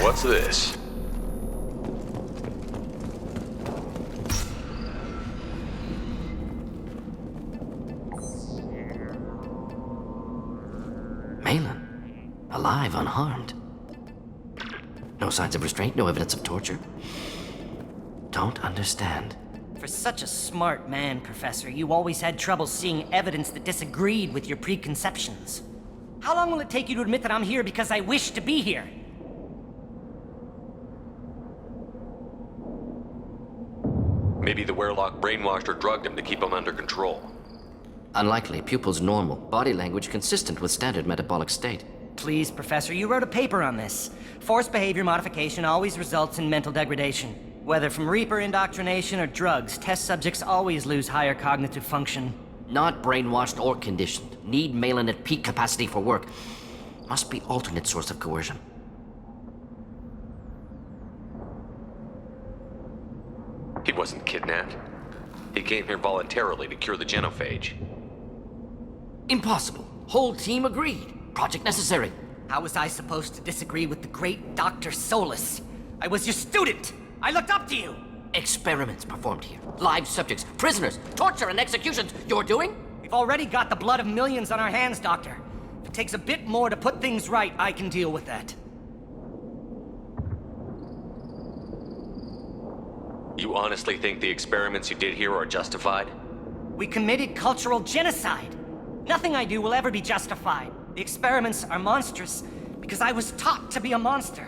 What's this? Malin. Alive, unharmed. No signs of restraint, no evidence of torture. Don't understand. For such a smart man, Professor, you always had trouble seeing evidence that disagreed with your preconceptions. How long will it take you to admit that I'm here because I wish to be here? Maybe the Werelock brainwashed or drugged him to keep him under control. Unlikely. Pupil's normal. Body language consistent with standard metabolic state. Please, Professor, you wrote a paper on this. Forced behavior modification always results in mental degradation. Whether from Reaper indoctrination or drugs, test subjects always lose higher cognitive function. Not brainwashed or conditioned. Need Malin at peak capacity for work. Must be alternate source of coercion. He wasn't kidnapped. He came here voluntarily to cure the genophage. Impossible. Whole team agreed. Project necessary. How was I supposed to disagree with the great Dr. Solus? I was your student! I looked up to you! Experiments performed here. Live subjects, prisoners, torture and executions. You're doing? We've already got the blood of millions on our hands, Doctor. If it takes a bit more to put things right, I can deal with that. You honestly think the experiments you did here are justified? We committed cultural genocide. Nothing I do will ever be justified. The experiments are monstrous because I was taught to be a monster.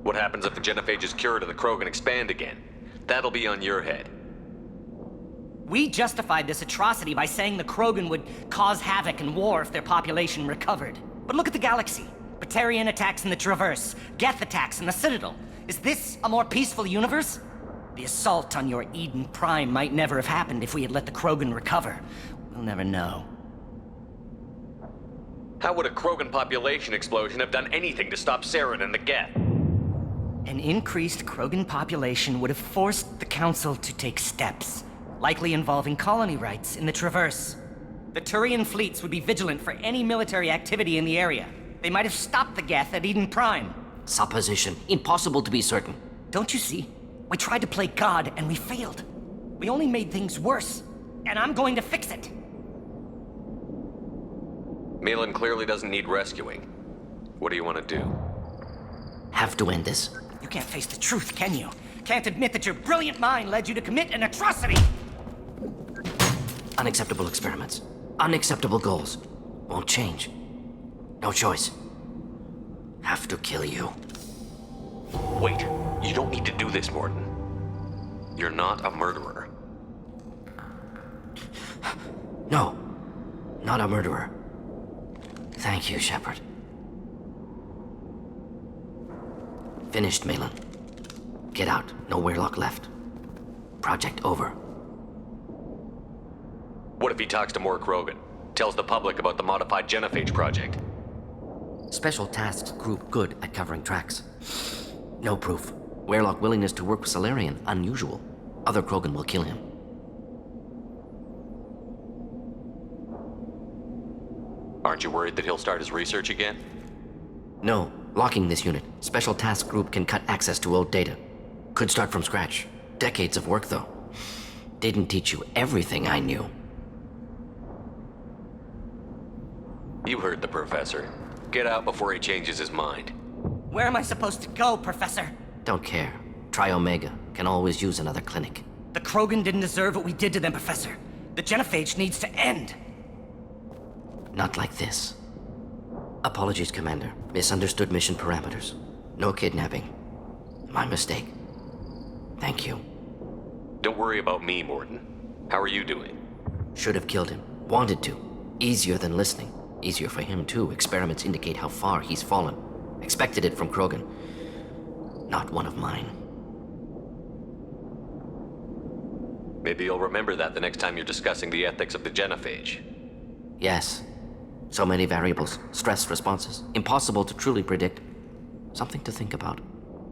What happens if the genophage is cured and the Krogan expand again? That'll be on your head. We justified this atrocity by saying the Krogan would cause havoc and war if their population recovered. But look at the galaxy. Batarian attacks in the Traverse, Geth attacks in the Citadel. Is this a more peaceful universe? The assault on your Eden Prime might never have happened if we had let the Krogan recover. We'll never know. How would a Krogan population explosion have done anything to stop Saren and the Geth? An increased Krogan population would have forced the Council to take steps, likely involving colony rights in the Traverse. The Turian fleets would be vigilant for any military activity in the area. They might have stopped the Geth at Eden Prime. Supposition. Impossible to be certain. Don't you see? We tried to play God and we failed. We only made things worse. And I'm going to fix it. Malin clearly doesn't need rescuing. What do you want to do? Have to end this. You can't face the truth, can you? Can't admit that your brilliant mind led you to commit an atrocity! Unacceptable experiments. Unacceptable goals. Won't change. No choice. Have to kill you. Wait, you don't need to do this, Mordin. You're not a murderer. No, not a murderer. Thank you, Shepard. Finished, Malin. Get out. No Werelock left. Project over. What if he talks to more Krogan? Tells the public about the modified genophage project? Special Tasks Group good at covering tracks. No proof. Werelock willingness to work with Salarian, unusual. Other Krogan will kill him. Aren't you worried that he'll start his research again? No. Locking this unit. Special Task Group can cut access to old data. Could start from scratch. Decades of work, though. Didn't teach you everything I knew. You heard the professor. Get out before he changes his mind. Where am I supposed to go, Professor? Don't care. Try Omega. Can always use another clinic. The Krogan didn't deserve what we did to them, Professor. The genophage needs to end. Not like this. Apologies, Commander. Misunderstood mission parameters. No kidnapping. My mistake. Thank you. Don't worry about me, Mordin. How are you doing? Should have killed him. Wanted to. Easier than listening. Easier for him, too. Experiments indicate how far he's fallen. Expected it from Krogan. Not one of mine. Maybe you'll remember that the next time you're discussing the ethics of the genophage. Yes. So many variables. Stress responses. Impossible to truly predict. Something to think about.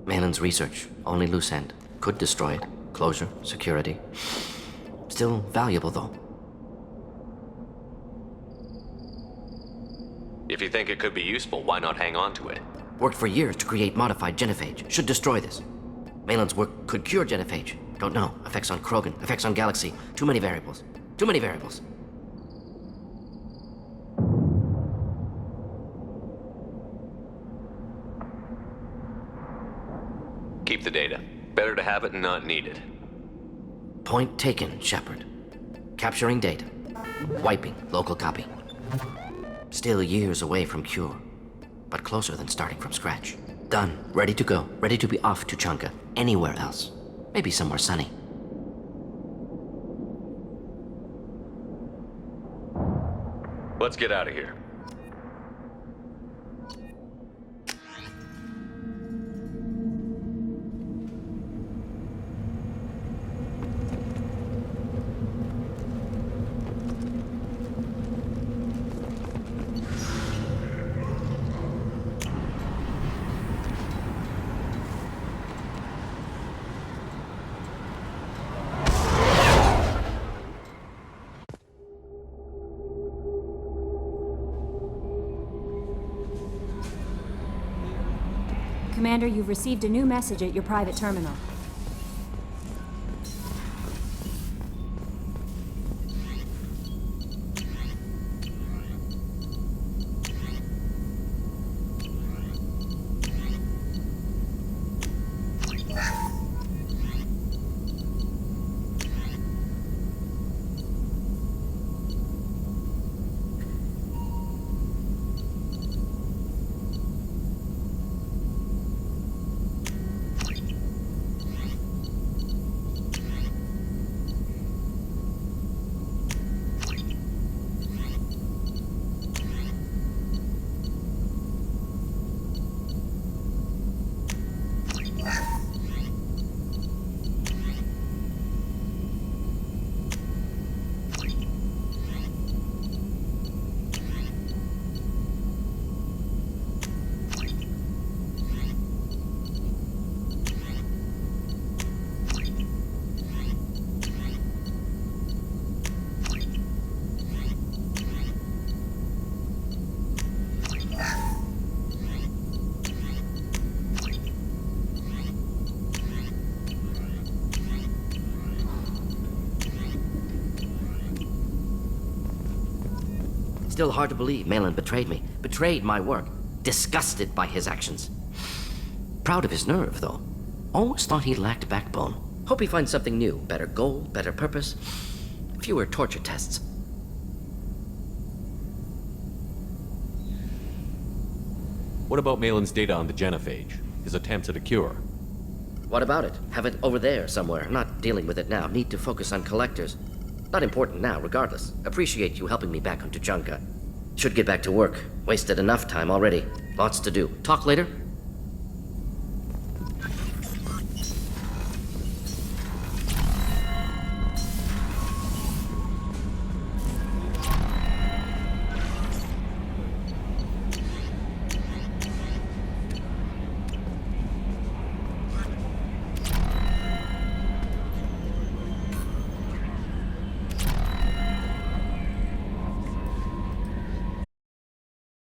Malin's research. Only loose end. Could destroy it. Closure. Security. Still valuable, though. If you think it could be useful, why not hang on to it? Worked for years to create modified genophage. Should destroy this. Malin's work could cure genophage. Don't know. Effects on Krogan, effects on Galaxy. Too many variables. Too many variables. Keep the data. Better to have it and not need it. Point taken, Shepard. Capturing data. Wiping local copy. Still years away from cure, but closer than starting from scratch. Done. Ready to go. Ready to be off to Chunka. Anywhere else. Maybe somewhere sunny. Let's get out of here. Commander, you've received a new message at your private terminal. Still hard to believe Malin betrayed me. Betrayed my work. Disgusted by his actions. Proud of his nerve, though. Always thought he lacked backbone. Hope he finds something new. Better goal, better purpose. Fewer torture tests. What about Malin's data on the genophage? His attempts at a cure? What about it? Have it over there somewhere. Not dealing with it now. Need to focus on collectors. Not important now, regardless. Appreciate you helping me back onto Chunka. Should get back to work. Wasted enough time already. Lots to do. Talk later?